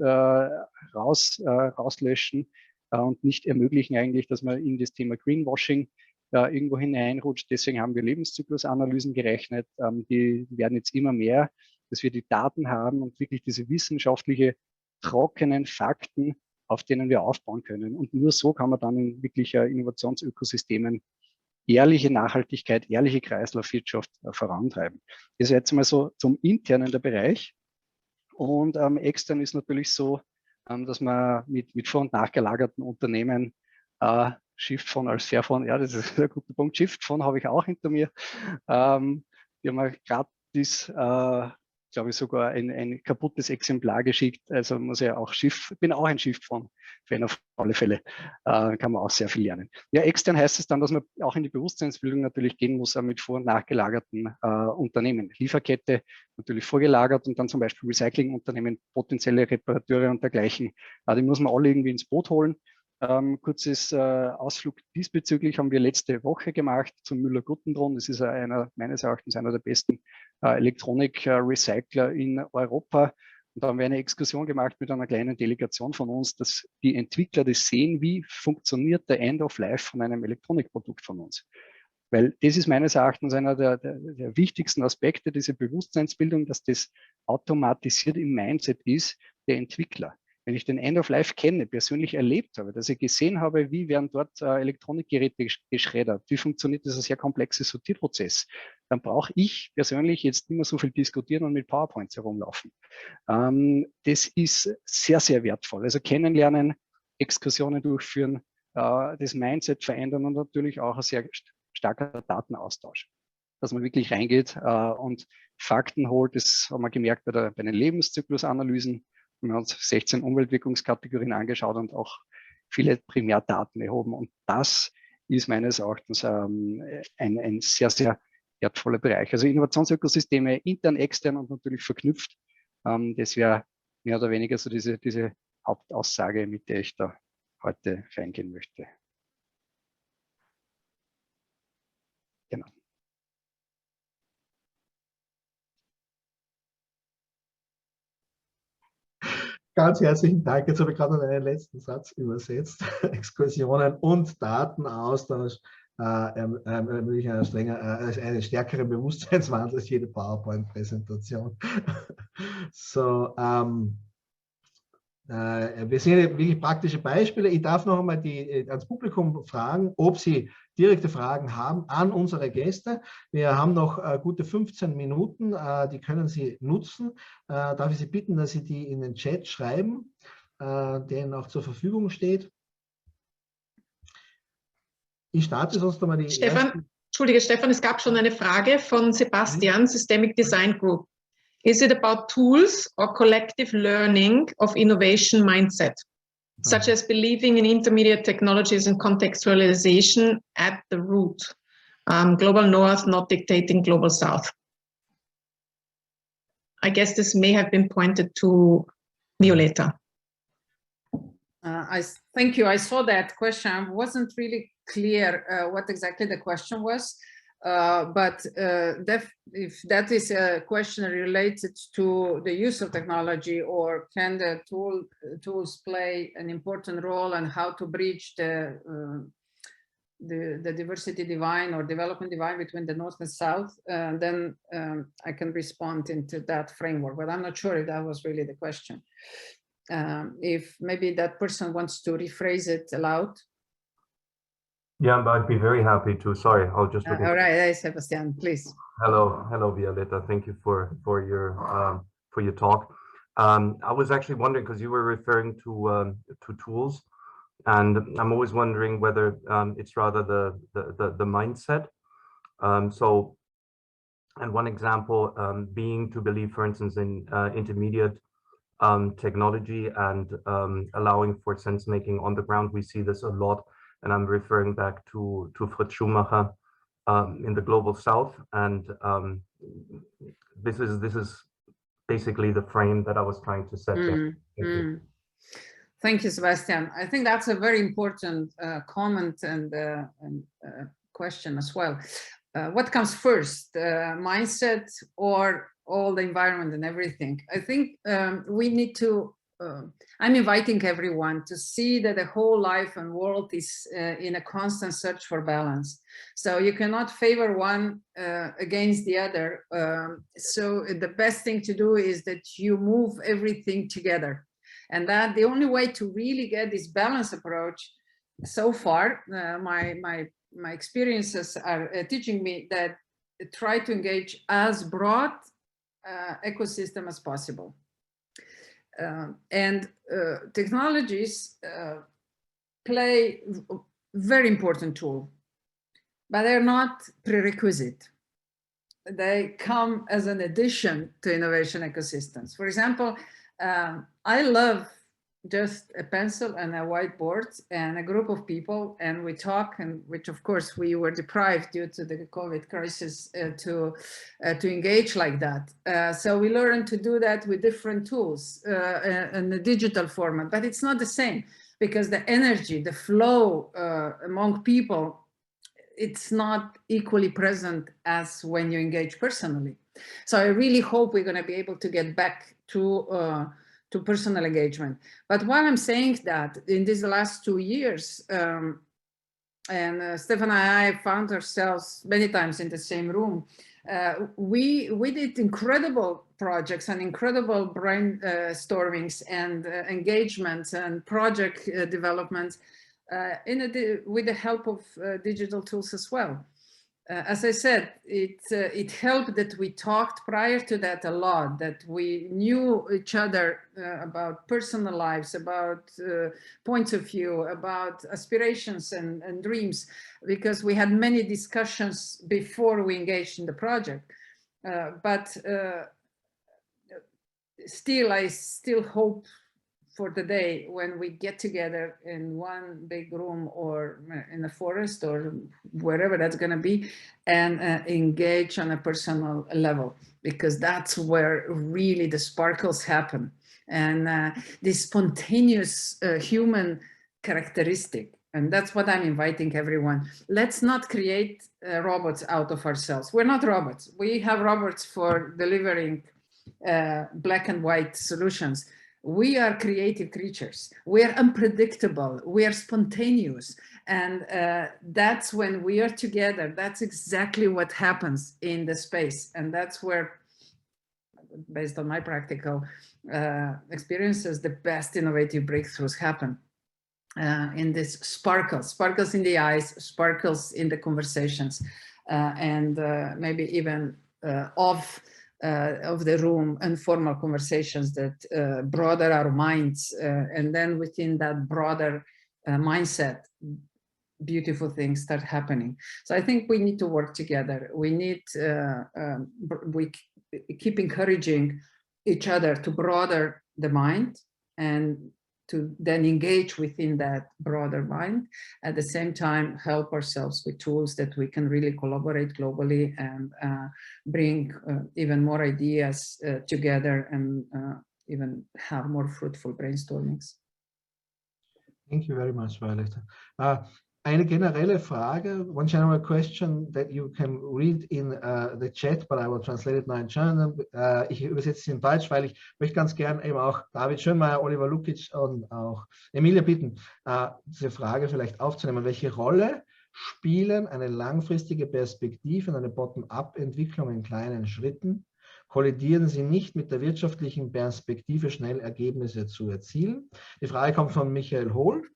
rauslöschen und nicht ermöglichen eigentlich, dass man in das Thema Greenwashing irgendwo hineinrutscht. Deswegen haben wir Lebenszyklusanalysen gerechnet. Die werden jetzt immer mehr, dass wir die Daten haben und wirklich diese wissenschaftliche, trockenen Fakten, auf denen wir aufbauen können. Und nur so kann man dann in wirklicher Innovationsökosystemen ehrliche Nachhaltigkeit, ehrliche Kreislaufwirtschaft vorantreiben. Das ist jetzt mal so zum internen der Bereich. Und extern ist natürlich so, dass man mit vor- und nachgelagerten Unternehmen Shift-Phone als Fairphone, ja, das ist ein guter Punkt. Shift-Phone habe ich auch hinter mir. Die haben wir gratis glaube ich, sogar ein kaputtes Exemplar geschickt. Also muss ja auch bin auch ein Schiff-Fan auf alle Fälle. Kann man auch sehr viel lernen. Ja, extern heißt es dann, dass man auch in die Bewusstseinsbildung natürlich gehen muss, mit vor- und nachgelagerten Unternehmen. Lieferkette natürlich vorgelagert und dann zum Beispiel Recyclingunternehmen, potenzielle Reparateure und dergleichen. Die muss man alle irgendwie ins Boot holen. Kurzes Ausflug diesbezüglich haben wir letzte Woche gemacht zum Müller-Guttenbrunn. Das ist meines Erachtens einer der besten Elektronik-Recycler in Europa. Und da haben wir eine Exkursion gemacht mit einer kleinen Delegation von uns, dass die Entwickler das sehen, wie funktioniert der End of Life von einem Elektronikprodukt von uns. Weil das ist meines Erachtens einer der wichtigsten Aspekte dieser Bewusstseinsbildung, dass das automatisiert im Mindset ist der Entwickler. Wenn ich den End of Life kenne, persönlich erlebt habe, dass ich gesehen habe, wie werden dort Elektronikgeräte geschreddert, wie funktioniert dieser sehr komplexe Sortierprozess, dann brauche ich persönlich jetzt nicht mehr so viel diskutieren und mit PowerPoints herumlaufen. Das ist sehr, sehr wertvoll. Also kennenlernen, Exkursionen durchführen, das Mindset verändern und natürlich auch ein sehr starker Datenaustausch. Dass man wirklich reingeht und Fakten holt, das haben wir gemerkt bei den Lebenszyklusanalysen. Wir haben uns 16 Umweltwirkungskategorien angeschaut und auch viele Primärdaten erhoben. Und das ist meines Erachtens ein sehr, sehr wertvoller Bereich. Also Innovationsökosysteme intern, extern und natürlich verknüpft. Das wäre mehr oder weniger so diese Hauptaussage, mit der ich da heute reingehen möchte. Genau. Ganz herzlichen Dank. Jetzt habe ich gerade noch einen letzten Satz übersetzt. Exkursionen und Datenaustausch ermöglichen eine stärkere Bewusstseinswandel als jede PowerPoint-Präsentation. So, wir sehen wirklich praktische Beispiele. Ich darf noch einmal ans Publikum fragen, ob sie direkte Fragen haben an unsere Gäste. Wir haben noch gute 15 Minuten, die können Sie nutzen. Darf ich Sie bitten, dass Sie die in den Chat schreiben, der Ihnen auch zur Verfügung steht. Ich starte sonst nochmal die Stefan, Entschuldige, Stefan, es gab schon eine Frage von Sebastian, Systemic Design Group. Is it about tools or collective learning of innovation mindset, such as believing in intermediate technologies and contextualization at the root? Global North not dictating Global South. I guess this may have been pointed to Violeta. Thank you. I saw that question. I wasn't really clear what exactly the question was. But if that is a question related to the use of technology, or can the tools play an important role and how to bridge the diversity divide or development divide between the North and South, then I can respond into that framework. But I'm not sure if that was really the question. If maybe that person wants to rephrase it aloud. Yeah, I'd be very happy to. Sorry, I'll just look. All right, hey, Sebastian, please. Hello, Violeta. Thank you for your talk. I was actually wondering, because you were referring to tools, and I'm always wondering whether it's rather the mindset. So, and one example being to believe, for instance, in intermediate technology and allowing for sense making on the ground. We see this a lot. And I'm referring back to Fritz Schumacher in the Global South, and this is basically the frame that I was trying to set. Thank you, Sebastian. I think that's a very important comment and question as well. What comes first, mindset or all the environment and everything? I think we need to. I'm inviting everyone to see that the whole life and world is in a constant search for balance. So you cannot favor one against the other. So the best thing to do is that you move everything together. And that the only way to really get this balanced approach, so far, my experiences are teaching me that try to engage as broad ecosystem as possible. And technologies play a very important tool, but they're not prerequisite. they come as an addition to innovation ecosystems. For example, I love just a pencil and a whiteboard and a group of people, and we talk, and which of course we were deprived due to the COVID crisis to engage like that. So we learned to do that with different tools in the digital format, but it's not the same because the energy, the flow among people, it's not equally present as when you engage personally. So I really hope we're going to be able to get back to personal engagement. But while I'm saying that, in these last 2 years, and Stefan and I found ourselves many times in the same room, we did incredible projects and incredible brainstormings and engagements and project developments with the help of digital tools as well. As I said, it helped that we talked prior to that a lot, that we knew each other about personal lives, about points of view, about aspirations and dreams, because we had many discussions before we engaged in the project. But still, I still hope for the day when we get together in one big room or in a forest or wherever that's going to be and engage on a personal level, because that's where really the sparkles happen. And this spontaneous human characteristic. And that's what I'm inviting everyone. Let's not create robots out of ourselves. We're not robots. We have robots for delivering black and white solutions. We are creative creatures. We are unpredictable. We are spontaneous. And that's when we are together. That's exactly what happens in the space. And that's where, based on my practical experiences, the best innovative breakthroughs happen. In this sparkles in the eyes, sparkles in the conversations, and maybe even of the room, informal conversations that broaden our minds, and then within that broader mindset, beautiful things start happening. So I think we need to work together. We need, we keep encouraging each other to broaden the mind and to then engage within that broader mind. At the same time, help ourselves with tools that we can really collaborate globally and bring even more ideas together and even have more fruitful brainstormings. Thank you very much, Violetta. Eine generelle Frage, one general question that you can read in the chat, but I will translate it now in German. Ich übersetze es in Deutsch, weil ich möchte ganz gern eben auch David Schönmeier, Oliver Lukic und auch Emilia bitten, diese Frage vielleicht aufzunehmen. Welche Rolle spielen eine langfristige Perspektive und eine Bottom-up-Entwicklung in kleinen Schritten? Kollidieren sie nicht mit der wirtschaftlichen Perspektive, schnell Ergebnisse zu erzielen? Die Frage kommt von Michael Hohl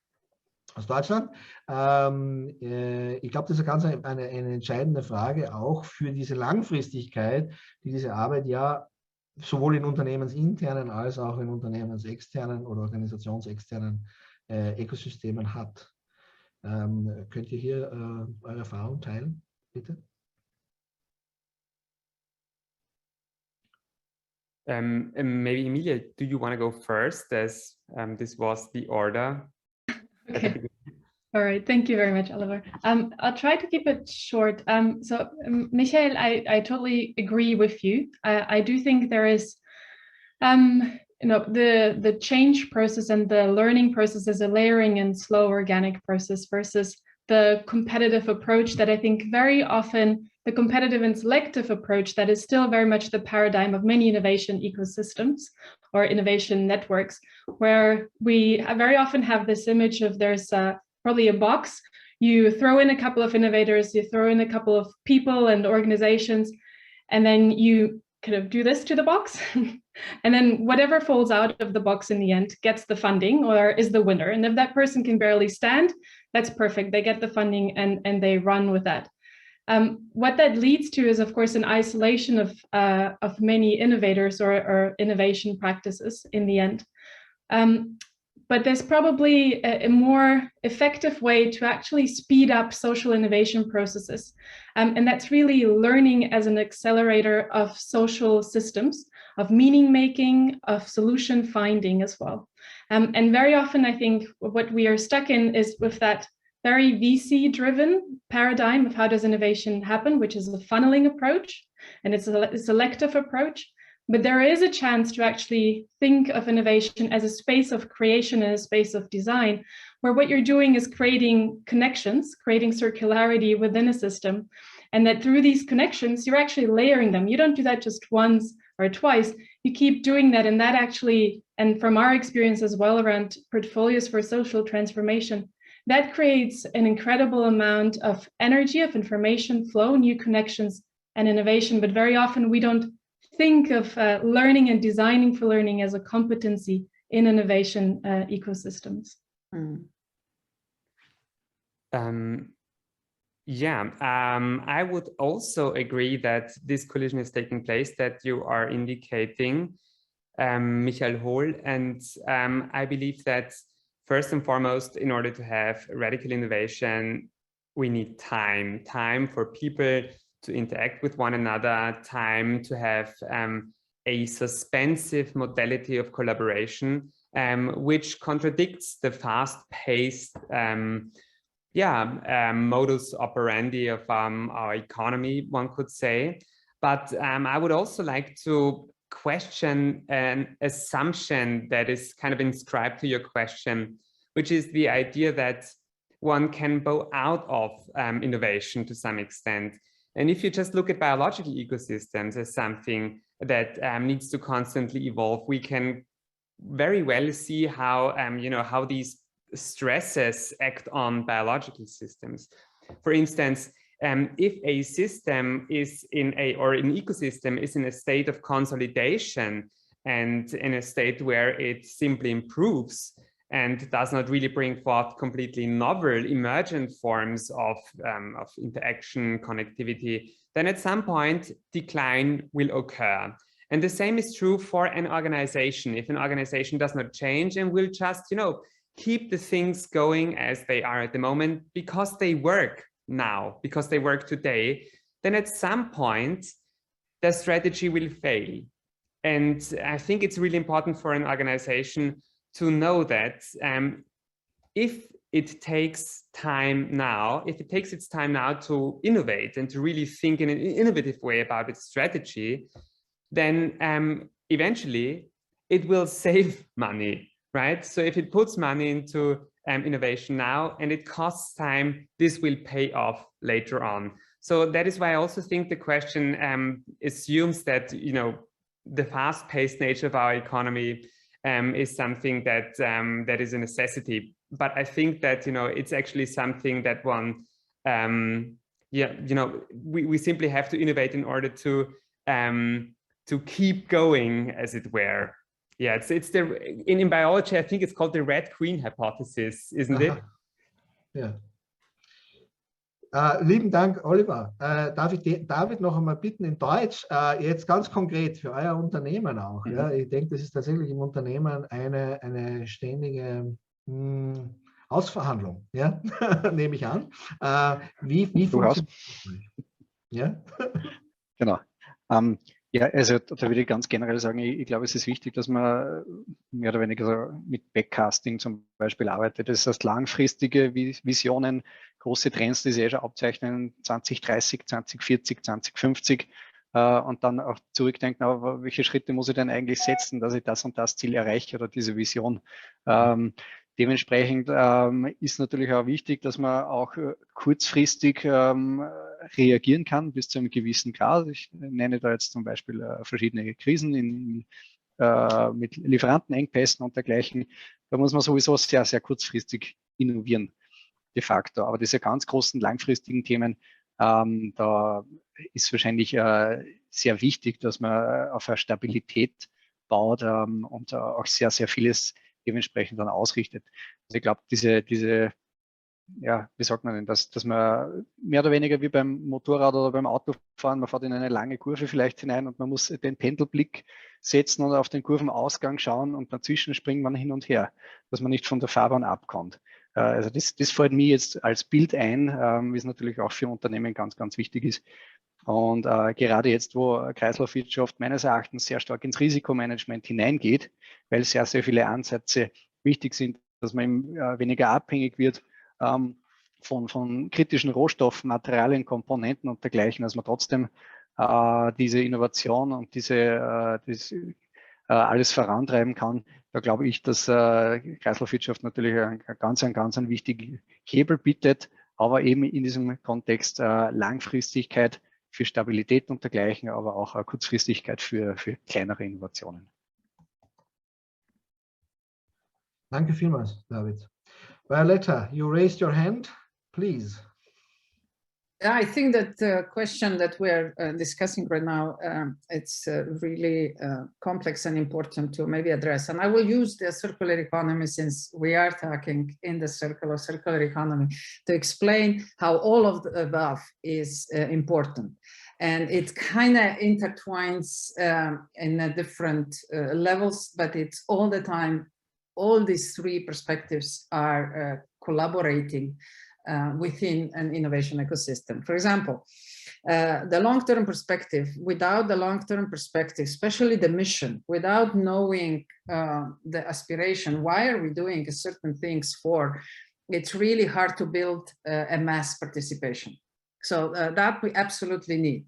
aus Deutschland. Ich glaube, das ist eine entscheidende Frage auch für diese Langfristigkeit, die diese Arbeit ja sowohl in unternehmensinternen als auch in unternehmensexternen oder organisationsexternen Ökosystemen hat. Könnt ihr hier eure Erfahrung teilen, bitte? Maybe Emilia, do you want to go first, as this was the order? Okay. All right. Thank you very much, Oliver. I'll try to keep it short. Michael, I totally agree with you. I do think there is, the change process and the learning process is a layering and slow organic process versus the competitive approach that I think very often, the competitive and selective approach that is still very much the paradigm of many innovation ecosystems or innovation networks, where we very often have this image of there's probably a box, you throw in a couple of innovators, you throw in a couple of people and organizations, and then you kind of do this to the box. And then whatever falls out of the box in the end gets the funding or is the winner. And if that person can barely stand, that's perfect. They get the funding and they run with that. What that leads to is, of course, an isolation of many innovators or innovation practices in the end. but there's probably a more effective way to actually speed up social innovation processes. And that's really learning as an accelerator of social systems, of meaning making, of solution finding as well. And very often, I think what we are stuck in is with that very VC-driven paradigm of how does innovation happen, which is a funneling approach, and it's a selective approach. But there is a chance to actually think of innovation as a space of creation and a space of design, where what you're doing is creating connections, creating circularity within a system, and that through these connections, you're actually layering them. You don't do that just once or twice, you keep doing that, and that actually, and from our experience as well around portfolios for social transformation, that creates an incredible amount of energy, of information flow, new connections, and innovation. But very often we don't think of learning and designing for learning as a competency in innovation ecosystems. I would also agree that this collision is taking place that you are indicating, Michael Hohl, and I believe that first and foremost, in order to have radical innovation, we need time for people to interact with one another, time to have a suspensive modality of collaboration, which contradicts the fast-paced modus operandi of our economy, one could say. But I would also like to question an assumption that is kind of inscribed to your question, which is the idea that one can bow out of innovation to some extent. And if you just look at biological ecosystems as something that needs to constantly evolve, we can very well see how how these stresses act on biological systems. For instance, if a system is an ecosystem is in a state of consolidation and in a state where it simply improves and does not really bring forth completely novel emergent forms of interaction, connectivity, then at some point decline will occur. And the same is true for an organization. If an organization does not change and will just, keep the things going as they are at the moment because they work now, because they work today, then at some point their strategy will fail. And I think it's really important for an organization to know that if it takes time now, if it takes its time now to innovate and to really think in an innovative way about its strategy, then eventually it will save money, right? So if it puts money into innovation now and it costs time, this will pay off later on. So that is why I also think the question assumes that, the fast-paced nature of our economy is something that that is a necessity. But I think that it's actually something that one we simply have to innovate in order to keep going, as it were. Yeah, it's the in biology I think it's called the red queen hypothesis, isn't it? Ja. Lieben Dank, Oliver. Darf ich David noch einmal bitten in Deutsch, jetzt ganz konkret für euer Unternehmen auch. Ja? Ich denke, das ist tatsächlich im Unternehmen eine ständige Ausverhandlung, ja? Nehme ich an. Wie funktioniert das? Ja? Genau. Ja, also da würde ich ganz generell sagen, ich glaube, es ist wichtig, dass man mehr oder weniger so mit Backcasting zum Beispiel arbeitet. Das heißt, langfristige Visionen, große Trends, die sich schon abzeichnen, 2030, 2040, 2050 und dann auch zurückdenken, aber welche Schritte muss ich denn eigentlich setzen, dass ich das und das Ziel erreiche oder diese Vision. Dementsprechend ist natürlich auch wichtig, dass man auch kurzfristig reagieren kann bis zu einem gewissen Grad. Ich nenne da jetzt zum Beispiel verschiedene Krisen mit Lieferantenengpässen und dergleichen. Da muss man sowieso sehr, sehr kurzfristig innovieren, de facto. Aber diese ganz großen langfristigen Themen, da ist wahrscheinlich sehr wichtig, dass man auf eine Stabilität baut und auch sehr, sehr vieles dementsprechend dann ausrichtet. Also ich glaube, diese ja, wie sagt man denn, dass man mehr oder weniger wie beim Motorrad oder beim Autofahren, man fährt in eine lange Kurve vielleicht hinein und man muss den Pendelblick setzen und auf den Kurvenausgang schauen und dazwischen springt man hin und her, dass man nicht von der Fahrbahn abkommt. Also das fällt mir jetzt als Bild ein, wie es natürlich auch für Unternehmen ganz, ganz wichtig ist. Und gerade jetzt, wo Kreislaufwirtschaft meines Erachtens sehr stark ins Risikomanagement hineingeht, weil sehr, sehr viele Ansätze wichtig sind, dass man eben, weniger abhängig wird von kritischen Rohstoffen, Materialien, Komponenten und dergleichen, dass man trotzdem diese Innovation und das alles vorantreiben kann. Da glaube ich, dass Kreislaufwirtschaft natürlich einen ganz wichtigen Hebel bietet, aber eben in diesem Kontext Langfristigkeit für Stabilität und dergleichen, aber auch Kurzfristigkeit für kleinere Innovationen. Danke vielmals, David. Violetta, you raised your hand, please. Yeah, I think that the question that we're discussing right now, it's really complex and important to maybe address. And I will use the circular economy, since we are talking in the circle of circular economy, to explain how all of the above is important. And it kind of intertwines in different levels, but it's all the time, all these three perspectives are collaborating within an innovation ecosystem. For example, the long-term perspective, without the long-term perspective, especially the mission, without knowing the aspiration, why are we doing certain things for, it's really hard to build a mass participation. So that we absolutely need.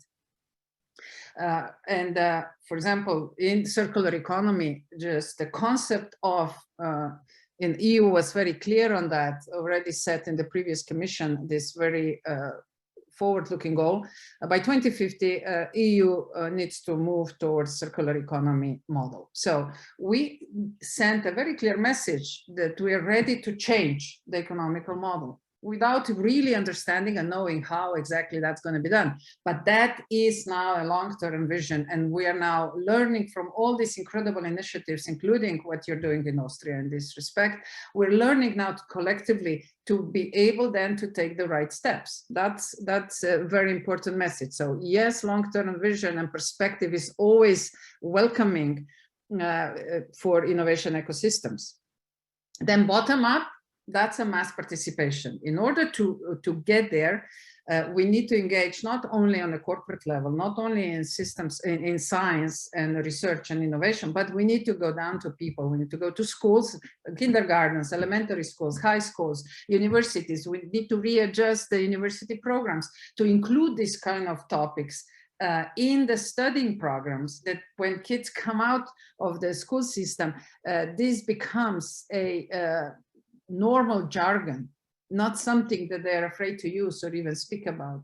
For example, in circular economy, just the concept of in EU was very clear on that, already set in the previous commission, this very forward-looking goal. By 2050, EU needs to move towards circular economy model. So we sent a very clear message that we are ready to change the economical model, without really understanding and knowing how exactly that's going to be done. But that is now a long-term vision, and we are now learning from all these incredible initiatives, including what you're doing in Austria in this respect. We're learning now to collectively to be able then to take the right steps. That's a very important message. So yes, long-term vision and perspective is always welcoming for innovation ecosystems. Then bottom up, that's a mass participation. In order to get there, we need to engage not only on a corporate level, not only in systems, in science and research and innovation, but we need to go down to people. We need to go to schools, kindergartens, elementary schools, high schools, universities. We need to readjust the university programs to include these kind of topics in the studying programs, that when kids come out of the school system, this becomes a normal jargon, not something that they're afraid to use or even speak about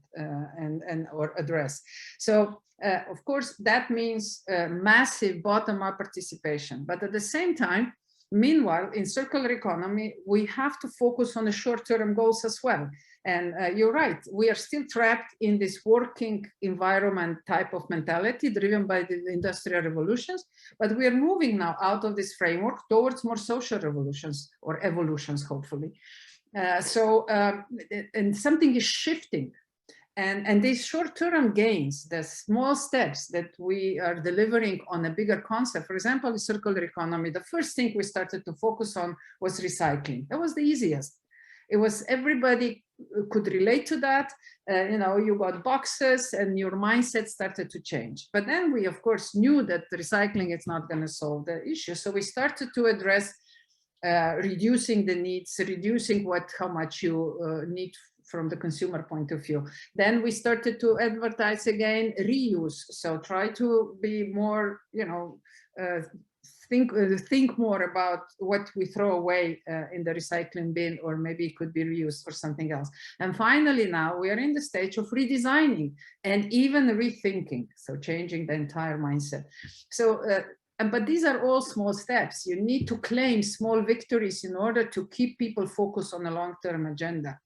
or address. So of course that means massive bottom-up participation, but at the same time, meanwhile, in circular economy, we have to focus on the short-term goals as well. And you're right, we are still trapped in this working environment type of mentality driven by the industrial revolutions, but we are moving now out of this framework towards more social revolutions or evolutions, hopefully. And something is shifting. And these short-term gains, the small steps that we are delivering on a bigger concept, for example, the circular economy, the first thing we started to focus on was recycling. That was the easiest. It was everybody could relate to that. You know, you got boxes and your mindset started to change. But then we, of course, knew that recycling is not going to solve the issue. So we started to address reducing the needs, reducing how much you need from the consumer point of view. Then we started to advertise again reuse. So try to be more, you know, think more about what we throw away in the recycling bin, or maybe it could be reused for something else. And finally, now we are in the stage of redesigning and even rethinking, so changing the entire mindset. So, but these are all small steps. You need to claim small victories in order to keep people focused on a long-term agenda.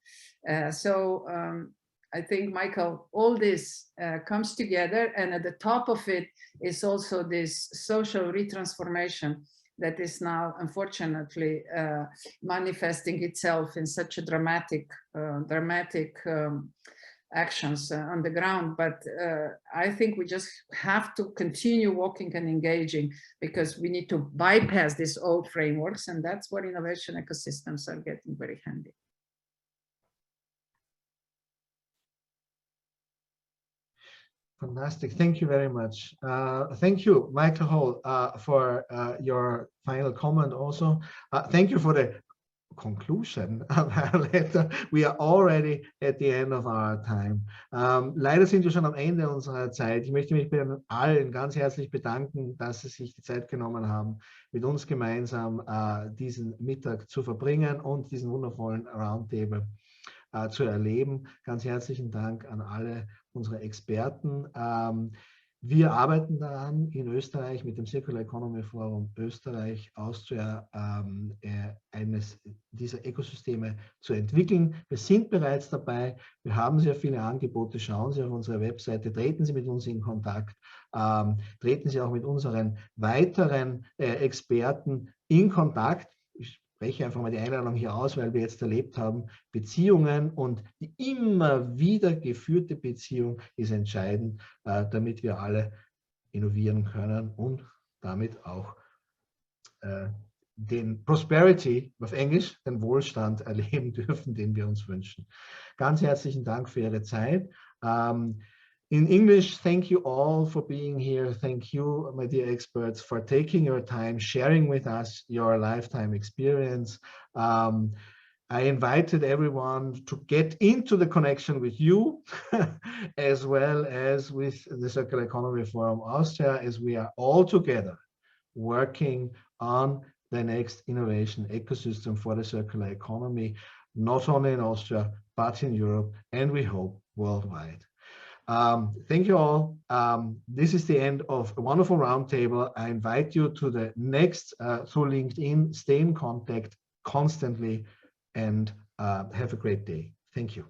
I think, Michael, all this comes together, and at the top of it is also this social retransformation that is now unfortunately manifesting itself in such a dramatic actions on the ground. But I think we just have to continue walking and engaging, because we need to bypass these old frameworks, and that's where innovation ecosystems are getting very handy. Fantastic. Thank you very much. Thank you, Michael Hall, for your final comment also. Thank you for the conclusion of our letter. We are already at the end of our time. Leider sind wir schon am Ende unserer Zeit. Ich möchte mich bei allen ganz herzlich bedanken, dass Sie sich die Zeit genommen haben, mit uns gemeinsam diesen Mittag zu verbringen und diesen wundervollen Roundtable zu erleben. Ganz herzlichen Dank an alle unsere Experten. Wir arbeiten daran in Österreich mit dem Circular Economy Forum Österreich, Austria, eines dieser Ökosysteme zu entwickeln. Wir sind bereits dabei. Wir haben sehr viele Angebote. Schauen Sie auf unsere Webseite, treten Sie mit uns in Kontakt, treten Sie auch mit unseren weiteren Experten in Kontakt. Ich spreche einfach mal die Einladung hier aus, weil wir jetzt erlebt haben, Beziehungen und die immer wieder geführte Beziehung ist entscheidend, damit wir alle innovieren können und damit auch den Prosperity, auf Englisch, den Wohlstand erleben dürfen, den wir uns wünschen. Ganz herzlichen Dank für Ihre Zeit. In English, thank you all for being here. Thank you, my dear experts, for taking your time, sharing with us your lifetime experience. I invited everyone to get into the connection with you, as well as with the Circular Economy Forum Austria, as we are all together working on the next innovation ecosystem for the circular economy, not only in Austria, but in Europe, and we hope worldwide. Thank you all. This is the end of a wonderful roundtable. I invite you to the next through LinkedIn. Stay in contact constantly and have a great day. Thank you.